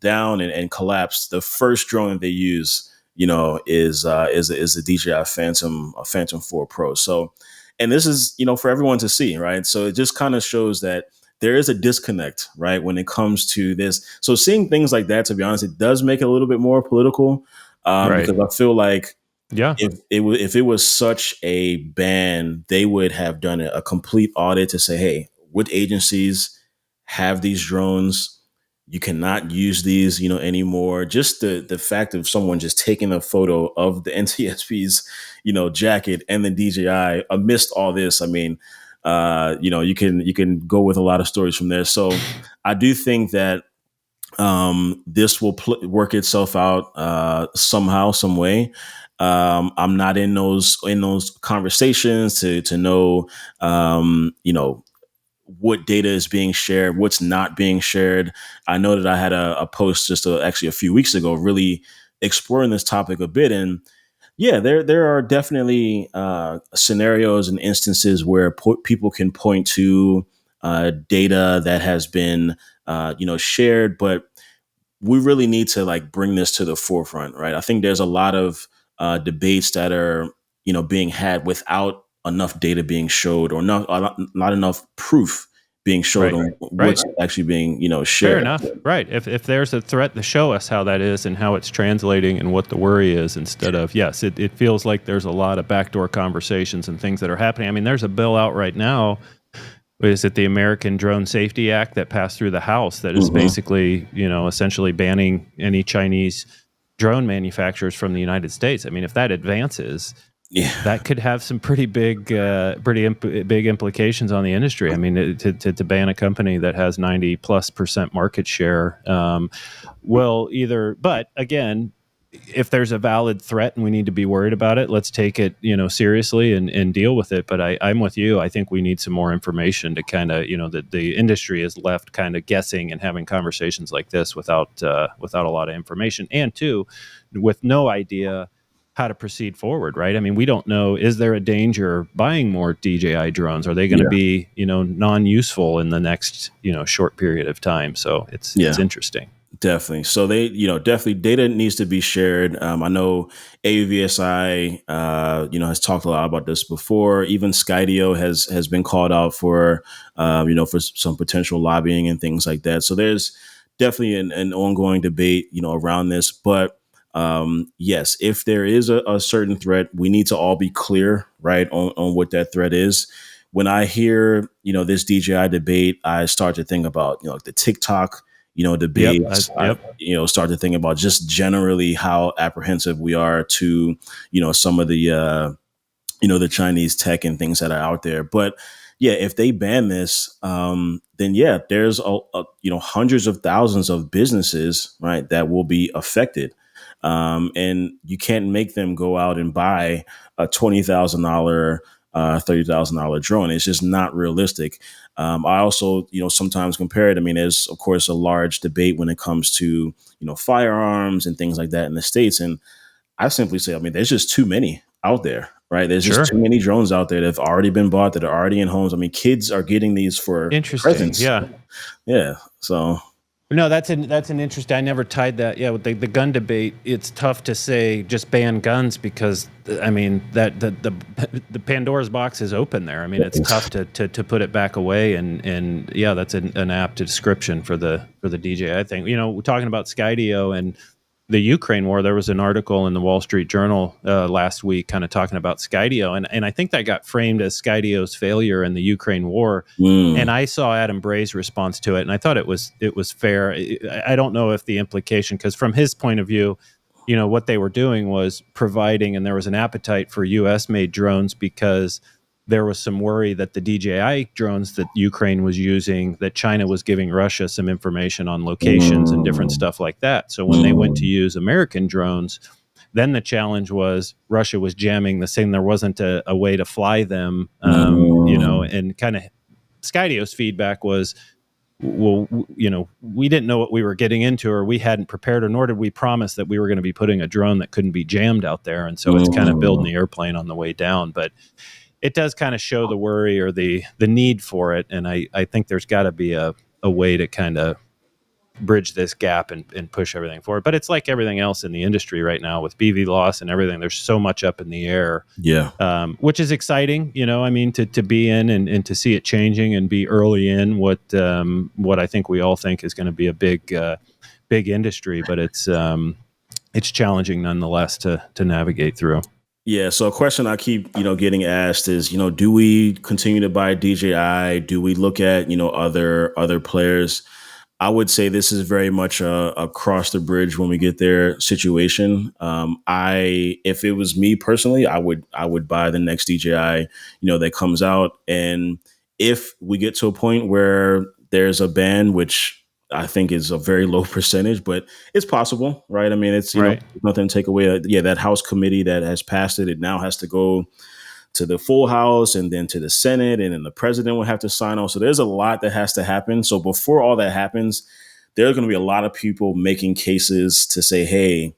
down and collapsed, the first drone that they use, is the DJI Phantom, Phantom 4 Pro. So, and this is, for everyone to see, right? So it just kind of shows that there is a disconnect, right, when it comes to this. So seeing things like that, to be honest, it does make it a little bit more political, Right. because I feel like Yeah. if it was such a ban, they would have done a complete audit to say, hey, what agencies have these drones? You cannot use these, anymore. Just the fact of someone just taking a photo of the NTSB's, jacket and the DJI amidst all this. I mean, you can go with a lot of stories from there. So I do think that this will work itself out somehow, some way. I'm not in those conversations to know, what data is being shared, what's not being shared. I know that I had a post just actually a few weeks ago, really exploring this topic a bit, and yeah, there are definitely scenarios and instances where people can point to data that has been shared, but we really need to like bring this to the forefront, right? I think there's a lot of debates that are being had without enough data being showed, or not enough proof being showed Right. on Right. what's actually being Fair shared. enough. Right. If there's a threat, to show us how that is and how it's translating and what the worry is, instead of, yes, it feels like there's a lot of backdoor conversations and things that are happening. I mean, there's a bill out right now. Is it the American Drone Safety Act that passed through the House that is Hmm. basically, essentially banning any Chinese drone manufacturers from the United States? I mean, if that advances, Yeah, that could have some pretty big implications on the industry. I mean, to ban a company that has 90+% market share, will either. But again, if there's a valid threat and we need to be worried about it, let's take it, seriously and deal with it. But I'm with you. I think we need some more information to kind of, that the industry is left kind of guessing and having conversations like this without a lot of information, and two, with no idea how to proceed forward. Right? I mean, we don't know. Is there a danger buying more DJI drones? Are they going to yeah, be, non-useful in the next, short period of time? So it's yeah. interesting. Definitely. So they, definitely data needs to be shared. I know AVSI, has talked a lot about this before. Even Skydio has been called out for, for some potential lobbying and things like that. So there's definitely an ongoing debate, around this. But yes, if there is a certain threat, we need to all be clear, right, on what that threat is. When I hear, this DJI debate, I start to think about, like the TikTok Yep. debates. I, Yep. start to think about just generally how apprehensive we are to, some of the Chinese tech and things that are out there. But yeah, if they ban this, then yeah, there's hundreds of thousands of businesses, right, that will be affected. And you can't make them go out and buy a $20,000, $30,000 drone. It's just not realistic. I also, sometimes compare it. I mean, there's of course a large debate when it comes to, firearms and things like that in the States. And I simply say, I mean, there's just too many out there, right? There's just Sure. too many drones out there that have already been bought, that are already in homes. I mean, kids are getting these for Interesting. presents. Yeah. Yeah. So, No, that's an interest. I never tied that. Yeah, with the gun debate, it's tough to say just ban guns because I mean that the Pandora's box is open there. I mean, it's tough to put it back away, and yeah, that's an apt description for the DJI thing. We're talking about Skydio and the Ukraine war. There was an article in the Wall Street Journal last week, kind of talking about Skydio, and I think that got framed as Skydio's failure in the Ukraine war. And mm, I saw Adam Bray's response to it, and I thought it was fair. I don't know if the implication, because from his point of view, what they were doing was providing, and there was an appetite for U.S. made drones because there was some worry that the DJI drones that Ukraine was using, that China was giving Russia some information on locations and different mm, stuff like that. So when they went to mm, use American drones, Then the challenge was Russia was jamming the same. There wasn't a way to fly them, Mm, and kind of Skydio's feedback was, well, we didn't know what we were getting into, or we hadn't prepared, or nor did we promise that we were going to be putting a drone that couldn't be jammed out there. And so it's kind of building mm. the airplane on the way down. But it does kind of show the worry or the need for it. And I think there's got to be a way to kind of bridge this gap and push everything forward. But it's like everything else in the industry right now with BVLOS and everything. There's so much up in the air, Yeah. which is exciting. I mean, to be in and to see it changing and be early in what I think we all think is going to be a big industry. But it's challenging nonetheless to navigate through. Yeah, so a question I keep, getting asked is, do we continue to buy DJI? Do we look at, other players? I would say this is very much a cross the bridge when we get there situation. If it was me personally, I would buy the next DJI, that comes out. And if we get to a point where there's a ban, which I think is a very low percentage, but it's possible, right? I mean, it's Right. nothing to take away. Yeah, that House committee that has passed it, it now has to go to the full House and then to the Senate, and then the president will have to sign on. So there's a lot that has to happen. So before all that happens, there are going to be a lot of people making cases to say, hey,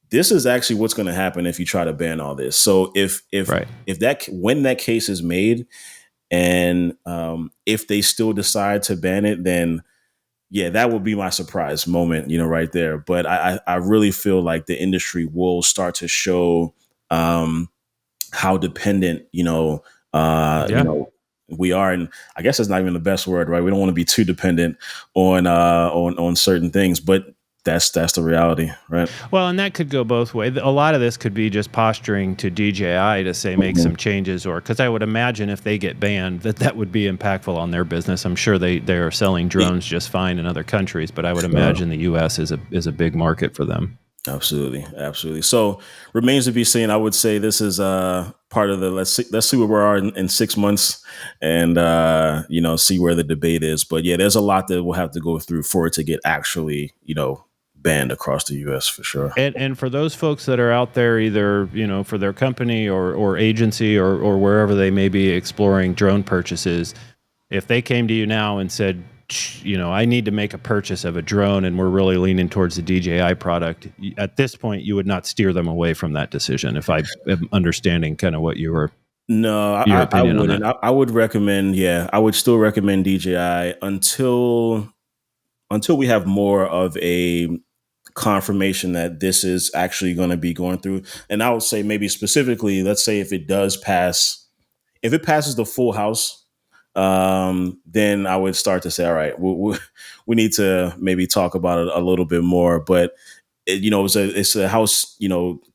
this is actually what's going to happen if you try to ban all this. So Right. if that when that case is made, and if they still decide to ban it, then yeah, that would be my surprise moment, right there. But I really feel like the industry will start to show um, how dependent, Yeah. we are. And I guess it's not even the best word, right? We don't want to be too dependent on certain things, but that's the reality, right? Well, and that could go both ways. A lot of this could be just posturing to DJI to say make Mhm. some changes, or because I would imagine if they get banned, that would be impactful on their business. I'm sure they are selling Yeah, drones just fine in other countries, but I would sure. imagine the U.S. is a big market for them. Absolutely, absolutely. So remains to be seen. I would say this is part of the let's see where we are in 6 months, and see where the debate is. But yeah, there's a lot that we'll have to go through for it to get actually banned across the U.S. for sure. And for those folks that are out there, either for their company or agency or wherever they may be exploring drone purchases, if they came to you now and said, I need to make a purchase of a drone and we're really leaning towards the DJI product, at this point, you would not steer them away from that decision. If I am understanding kind of what No, your I opinion on that. wouldn't. I would recommend. Yeah, I would still recommend DJI until we have more of a confirmation that this is actually going to be going through. And I would say maybe specifically, let's say if it does pass, if it passes the full House, then I would start to say, all right, we need to maybe talk about it a little bit more. But it's a House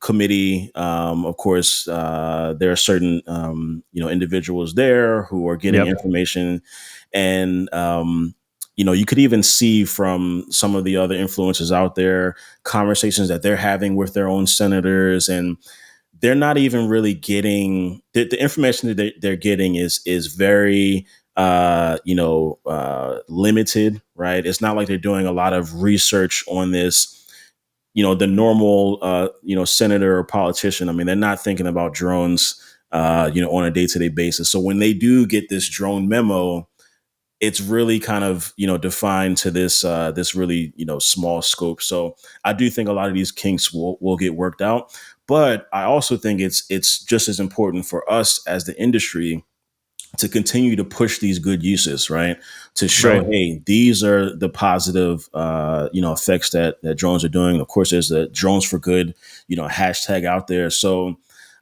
committee. Of course, there are certain individuals there who are getting Yep. information, and you could even see from some of the other influencers out there conversations that they're having with their own senators, and they're not even really getting the information that they're getting is very limited, right? It's not like they're doing a lot of research on this. The normal senator or politician, I mean, they're not thinking about drones on a day-to-day basis. So when they do get this drone memo, it's really kind of defined to this really small scope. So I do think a lot of these kinks will get worked out, but I also think it's just as important for us as the industry to continue to push these good uses, right? To show, Right. hey, these are the positive, effects that drones are doing. Of course, there's the drones for good, hashtag out there. So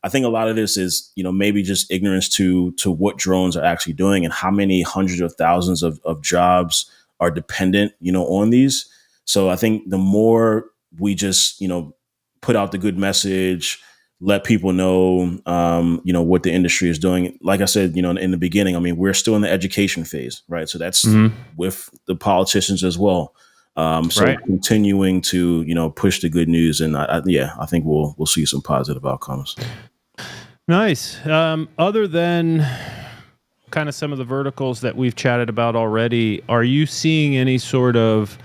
I think a lot of this is, maybe just ignorance to what drones are actually doing and how many hundreds of thousands of jobs are dependent, on these. So I think the more we just, put out the good message, let people know, what the industry is doing. Like I said, in the beginning, I mean, we're still in the education phase, right? So that's Hmm. with the politicians as well. So Right. continuing to, push the good news, and yeah, I think we'll see some positive outcomes. Nice. Other than kind of some of the verticals that we've chatted about already, are you seeing any sort of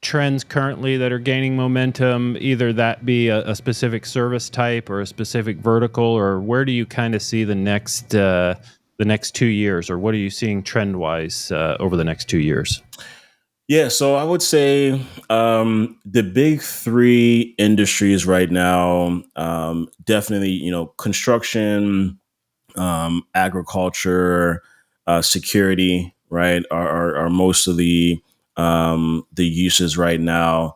trends currently that are gaining momentum, either that be a specific service type or a specific vertical, or where do you kind of see the next 2 years, or what are you seeing trend wise over the next 2 years? Yeah, so I would say the big three industries right now, definitely, construction, agriculture, security, right, are most of the uses right now.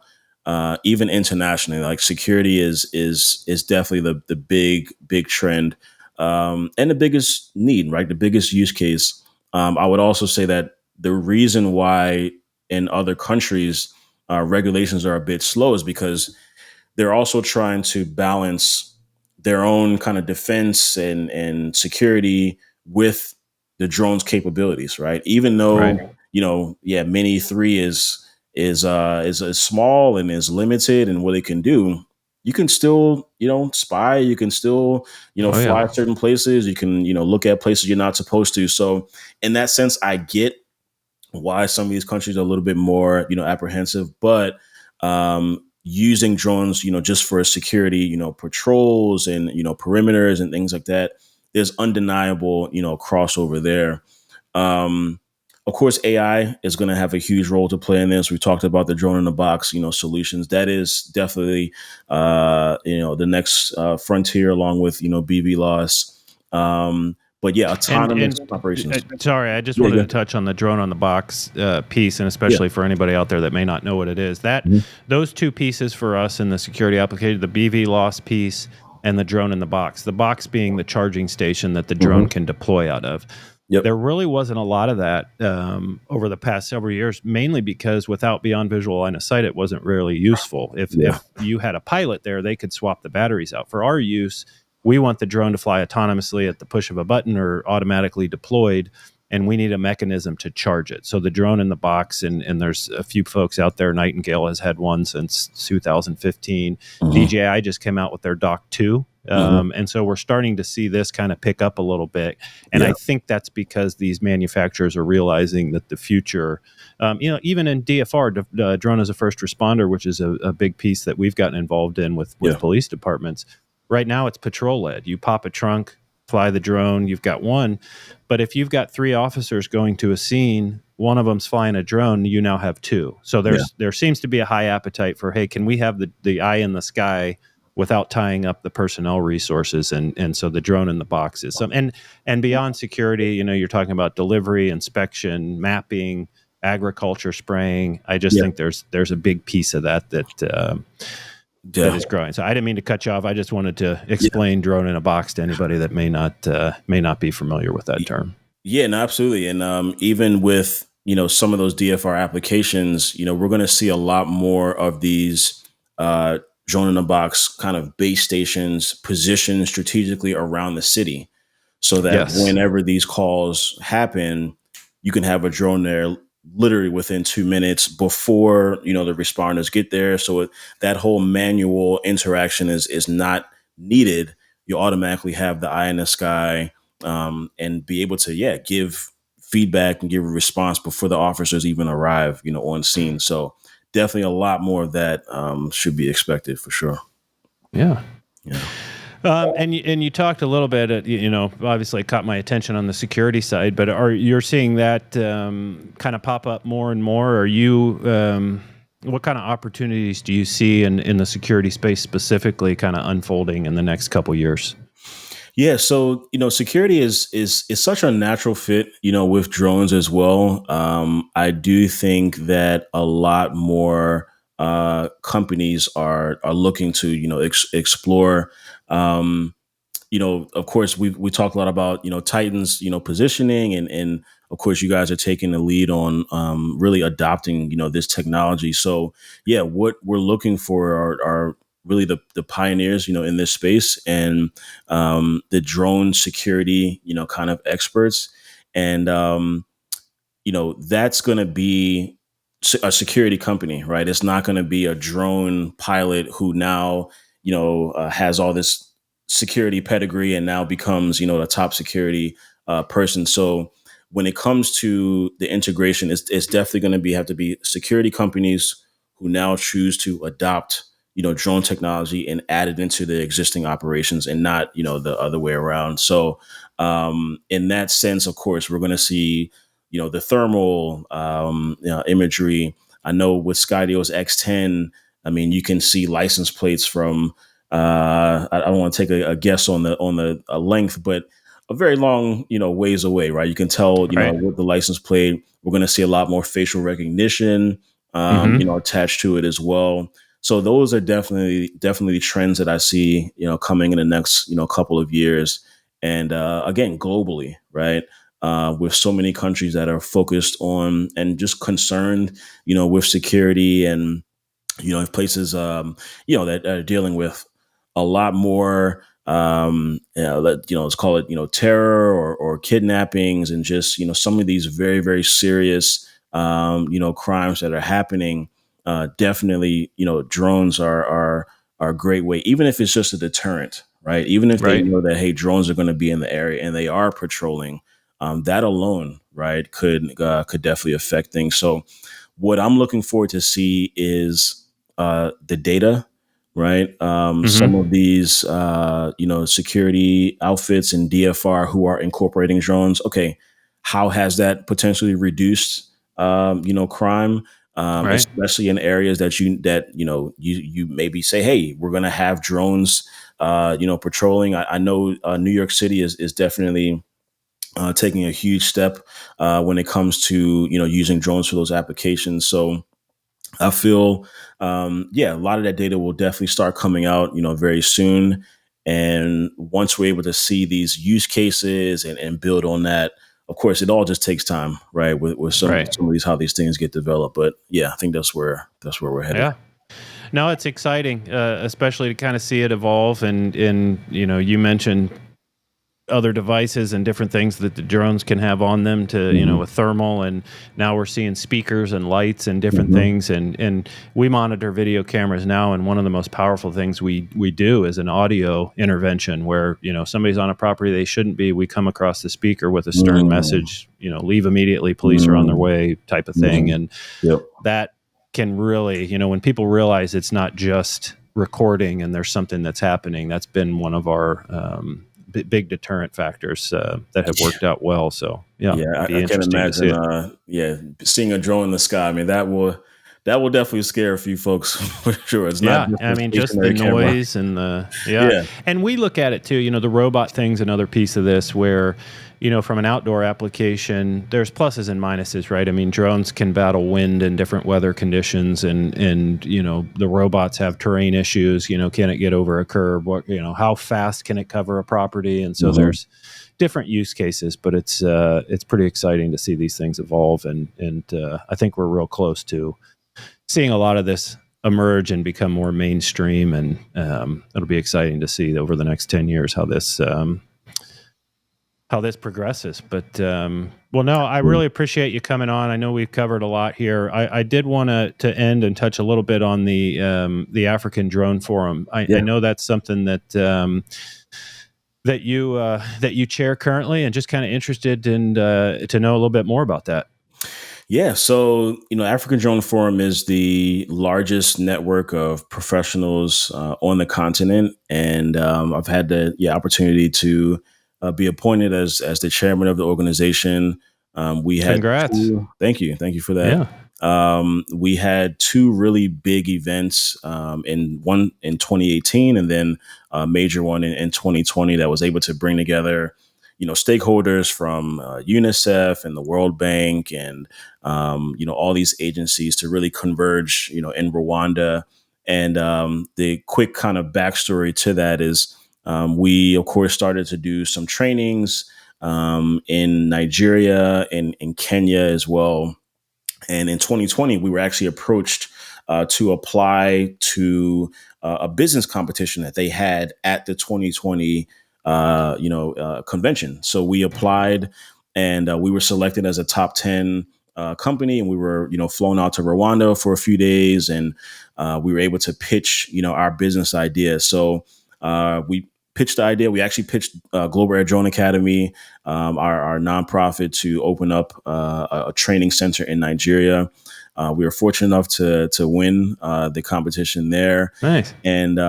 Even internationally, like security is definitely the big trend, and the biggest need, right? The biggest use case. I would also say that the reason why in other countries regulations are a bit slow is because they're also trying to balance their own kind of defense and security with the drone's capabilities, right? Even Right. though, yeah, Mini 3 is small and is limited in what it can do, you can still, spy, you can still, Oh yeah. fly certain places, you can, look at places you're not supposed to. So in that sense, I get why some of these countries are a little bit more, apprehensive, but using drones, just for security, patrols and, perimeters and things like that, there's undeniable, crossover there. Um, of course, AI is going to have a huge role to play in this. We talked about the drone in the box, solutions. That is definitely, the next frontier, along with, BVLOS. But yeah, autonomous And operations. sorry, I just Yeah, wanted yeah, to touch on the drone on the box piece, and yeah. especially for anybody out there that may not know what it is. That Mhm. those two pieces for us in the security application, the BV loss piece and the drone in the box. The box being the charging station that the drone Mhm. can deploy out of. Yep. There really wasn't a lot of that over the past several years, mainly because without beyond visual line of sight, it wasn't really useful. Yeah. If you had a pilot there, they could swap the batteries out. For our use, we want the drone to fly autonomously at the push of a button or automatically deployed, and we need a mechanism to charge it. So the drone in the box, and there's a few folks out there. Nightingale has had one since 2015. Mhm. DJI just came out with their Dock 2. Mhm. And so we're starting to see this kind of pick up a little bit. And I Yeah. think that's because these manufacturers are realizing that the future, even in DFR, drone as a first responder, which is a big piece that we've gotten involved in with Yeah. police departments. Right now, it's patrol led. You pop a trunk, fly the drone, you've got one. But if you've got three officers going to a scene, one of them's flying a drone, you now have two. So Yeah. there seems to be a high appetite for, hey, can we have the eye in the sky without tying up the personnel resources? And so the drone in the box is some, and beyond security, you're talking about delivery, inspection, mapping, agriculture, spraying. I just Yeah. think there's a big piece of that Yeah. is growing. So I didn't mean to cut you off. I just wanted to Yeah. explain drone in a box to anybody that may not be familiar with that term. Yeah, no, absolutely. And even with, some of those DFR applications, we're going to see a lot more of these uh, drone in a box kind of base stations positioned strategically around the city, so that Yes. whenever these calls happen, you can have a drone there literally within 2 minutes before, the responders get there. So that whole manual interaction is not needed. You automatically have the eye in the sky, and be able to, yeah, give feedback and give a response before the officers even arrive, on scene. So definitely a lot more of that should be expected for sure. Yeah. Yeah. And you talked a little bit, obviously it caught my attention on the security side, but are you're seeing that kind of pop up more and more? Are you what kind of opportunities do you see in the security space specifically kind of unfolding in the next couple years? Yeah, so security is such a natural fit, with drones as well. I do think that a lot more companies are looking to explore. Um, of course, we talked a lot about Titan's positioning, and of course, you guys are taking the lead on really adopting this technology. So yeah, what we're looking for are really the pioneers in this space, and the drone security kind of experts, and that's going to be a security company, right? It's not going to be a drone pilot who now, has all this security pedigree and now becomes, a top security person. So when it comes to the integration, it's definitely going to have to be security companies who now choose to adopt, drone technology and add it into the existing operations and not, the other way around. So, in that sense, of course, we're going to see, the thermal imagery. I know with Skydio's X10, I mean, you can see license plates from. I don't want to take a guess on the length, but a very long, ways away, right? You can tell, Right. with the license plate, we're going to see a lot more facial recognition, Mm-hmm. attached to it as well. So those are definitely trends that I see, coming in the next, couple of years, and again, globally, right? With so many countries that are focused on and just concerned, with security, and if places that are dealing with a lot more let's call it terror, or kidnappings, and just some of these very, very serious crimes that are happening. Definitely, drones are a great way, even if it's just a deterrent, right? Even if they Right. know that, hey, drones are going to be in the area and they are patrolling, that alone, right, could definitely affect things. So what I'm looking forward to see is the data, right? Some Mm-hmm. of these, security outfits and DFR who are incorporating drones. Okay, how has that potentially reduced, crime, Right. especially in areas that you maybe say, hey, we're going to have drones, patrolling. I know New York City is definitely taking a huge step when it comes to using drones for those applications. So I feel, a lot of that data will definitely start coming out, very soon. And once we're able to see these use cases and build on that, of course, it all just takes time, right? With Right. some of these, how these things get developed. But yeah, I think that's where we're headed. Yeah. No, it's exciting, especially to kind of see it evolve. And you mentioned other devices and different things that the drones can have on them to, Hmm. with thermal. And now we're seeing speakers and lights and different Hmm. things. And we monitor video cameras now. And one of the most powerful things we do is an audio intervention where, somebody's on a property they shouldn't be. We come across the speaker with a stern Mm. message, leave immediately, police are on their Mm. way type of thing. Hmm. And Yep. that can really, when people realize it's not just recording and there's something that's happening, that's been one of our big deterrent factors that have worked out well. So yeah, Yeah, be I can't interesting to see imagine. it. Seeing a drone in the sky. I mean, that will definitely scare a few folks for sure. It's not Yeah, just I a mean, just the stationary camera. noise and Yeah. and we look at it too. The robot thing's another piece of this where, from an outdoor application, there's pluses and minuses, right? I mean, drones can battle wind and different weather conditions, and the robots have terrain issues. Can it get over a curb? What how fast can it cover a property? And so Hmm. there's different use cases, but it's pretty exciting to see these things evolve, and I think we're real close to seeing a lot of this emerge and become more mainstream. And it'll be exciting to see over the next 10 years how this progresses. But well, no, I really appreciate you coming on. I know we've covered a lot here. I did want to end and touch a little bit on the African Drone Forum. I Yeah. know that's something that you chair currently, and just kind of interested in to know a little bit more about that. Yeah, so African Drone Forum is the largest network of professionals on the continent, and I've had the opportunity to be appointed as the chairman of the organization. We had Congrats. two. Thank you for that. Yeah. We had two really big events, in one in 2018, and then a major one in 2020 that was able to bring together stakeholders from UNICEF and the World Bank, and all these agencies to really converge, in Rwanda. And the quick kind of backstory to that is, we, of course, started to do some trainings in Nigeria and in Kenya as well. And in 2020, we were actually approached to apply to a business competition that they had at the 2020, convention. So we applied, and we were selected as a top 10 company, and we were, flown out to Rwanda for a few days, and we were able to pitch, our business idea. So we pitched the idea. We actually pitched Global Air Drone Academy, our nonprofit, to open up a training center in Nigeria. We were fortunate enough to win the competition there. Nice. And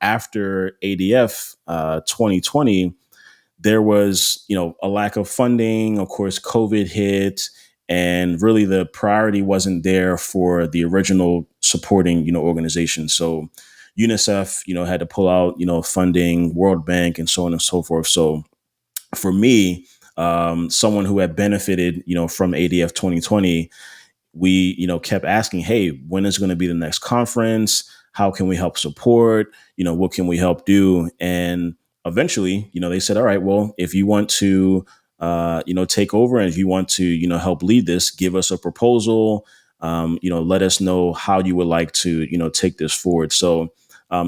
after ADF 2020, there was a lack of funding. Of course, COVID hit, and really the priority wasn't there for the original supporting organization. So UNICEF had to pull out funding, World Bank, and so on and so forth. So for me, someone who had benefited from ADF 2020, we kept asking, hey, when is going to be the next conference? How can we help support? What can we help do? And eventually they said, all right, well, if you want to take over, and if you want to help lead this, give us a proposal. Let us know how you would like to take this forward. So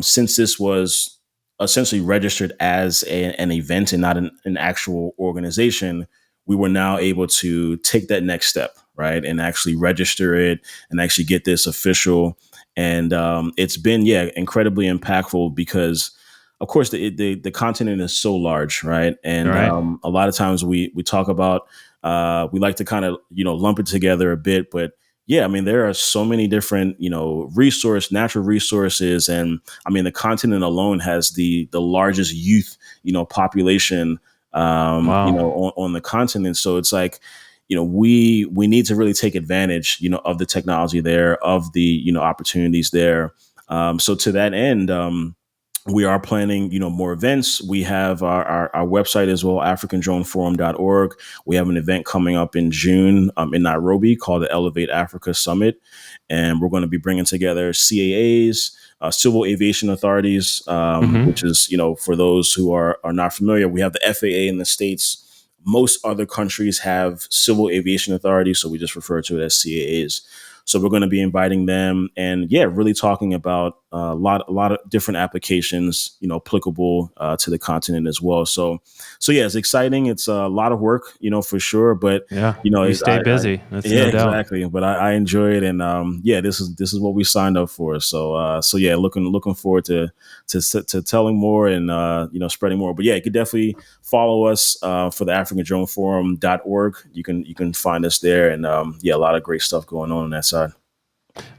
since this was essentially registered as an event and not an actual organization, we were now able to take that next step, right, and actually register it and actually get this official. And it's been, incredibly impactful because, of course, the continent is so large, right? And Right. a lot of times we talk about, we like to kind of lump it together a bit, but yeah, I mean, there are so many different natural resources, and I mean, the continent alone has the largest youth population Wow. on the continent. So it's like, we need to really take advantage, of the technology there, of the, opportunities there. So to that end, we are planning, more events. We have our website as well, africandroneforum.org. We have an event coming up in June in Nairobi called the Elevate Africa Summit. And we're going to be bringing together CAAs, civil aviation authorities, Mm-hmm. which is, for those who are not familiar, we have the FAA in the States. Most other countries have civil aviation authorities, so we just refer to it as CAAs. So we're going to be inviting them, and really talking about a lot of different applications, applicable to the continent as well. So it's exciting. It's a lot of work, for sure. But Yeah. You it's, stay busy. That's yeah, no doubt. exactly. But I enjoy it, and this is what we signed up for. So looking forward to telling more, and spreading more. But yeah, you could definitely follow us for the africandroneforum.org. You can find us there, and a lot of great stuff going on that side.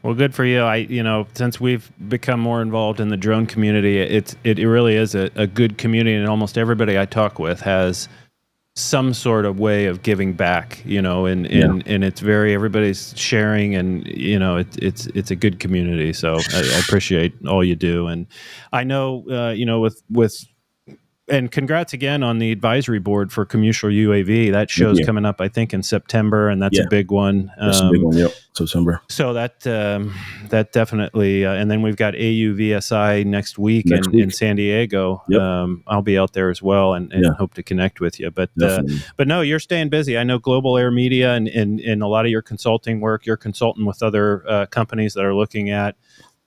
Well, good for you. Since we've become more involved in the drone community, it really is a good community, and almost everybody I talk with has some sort of way of giving back, Yeah, and it's very, everybody's sharing, and it's a good community. So I appreciate all you do, and I know with and congrats again on the advisory board for commercial UAV. That thank show's you. coming up, I think, in September, and that's a Yeah, big one. that's a big one. Yep, September So that definitely, and then we've got AUVSI next week next in week. San Diego. Yep, I'll be out there as well, and yeah, hope to connect with you. definitely. But no, you're staying busy. I know Global Air Media and a lot of your consulting work. You're consulting with other companies that are looking at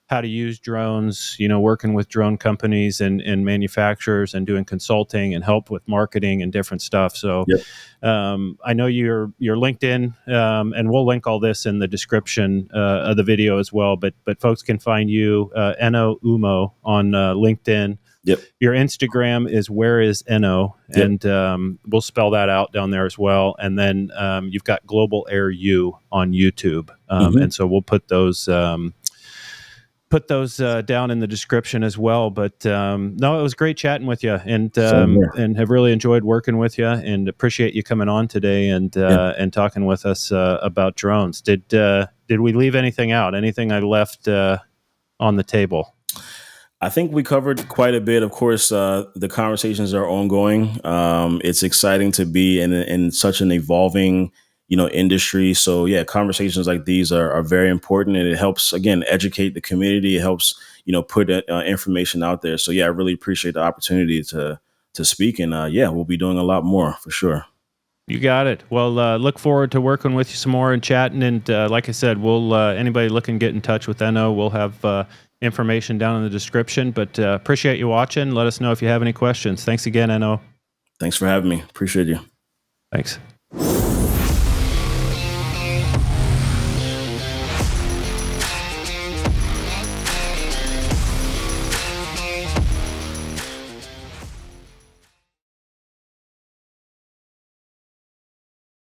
how to use drones, working with drone companies and manufacturers, and doing consulting and help with marketing and different stuff. So Yep, I know your LinkedIn, and we'll link all this in the description of the video as well. But folks can find you, Eno Umoh, on LinkedIn. yep, Your Instagram is where is Eno, yep. and we'll spell that out down there as well. And then you've got Global Air U on YouTube, Hmm. and so we'll put those down in the description as well. But no, it was great chatting with you, Same here. and have really enjoyed working with you, and appreciate you coming on today Yeah. and talking with us about drones. Did we leave anything out? Anything I left on the table? I think we covered quite a bit. Of course, the conversations are ongoing. It's exciting to be in such an evolving, industry. So yeah, conversations like these are very important, and it helps, again, educate the community. It helps, put information out there. So yeah, I really appreciate the opportunity to speak, and we'll be doing a lot more for sure. You got it. Well, look forward to working with you some more and chatting. And like I said, we'll anybody looking to get in touch with Eno, we'll have information down in the description. But appreciate you watching. Let us know if you have any questions. Thanks again, Eno. Thanks for having me. Appreciate you. Thanks.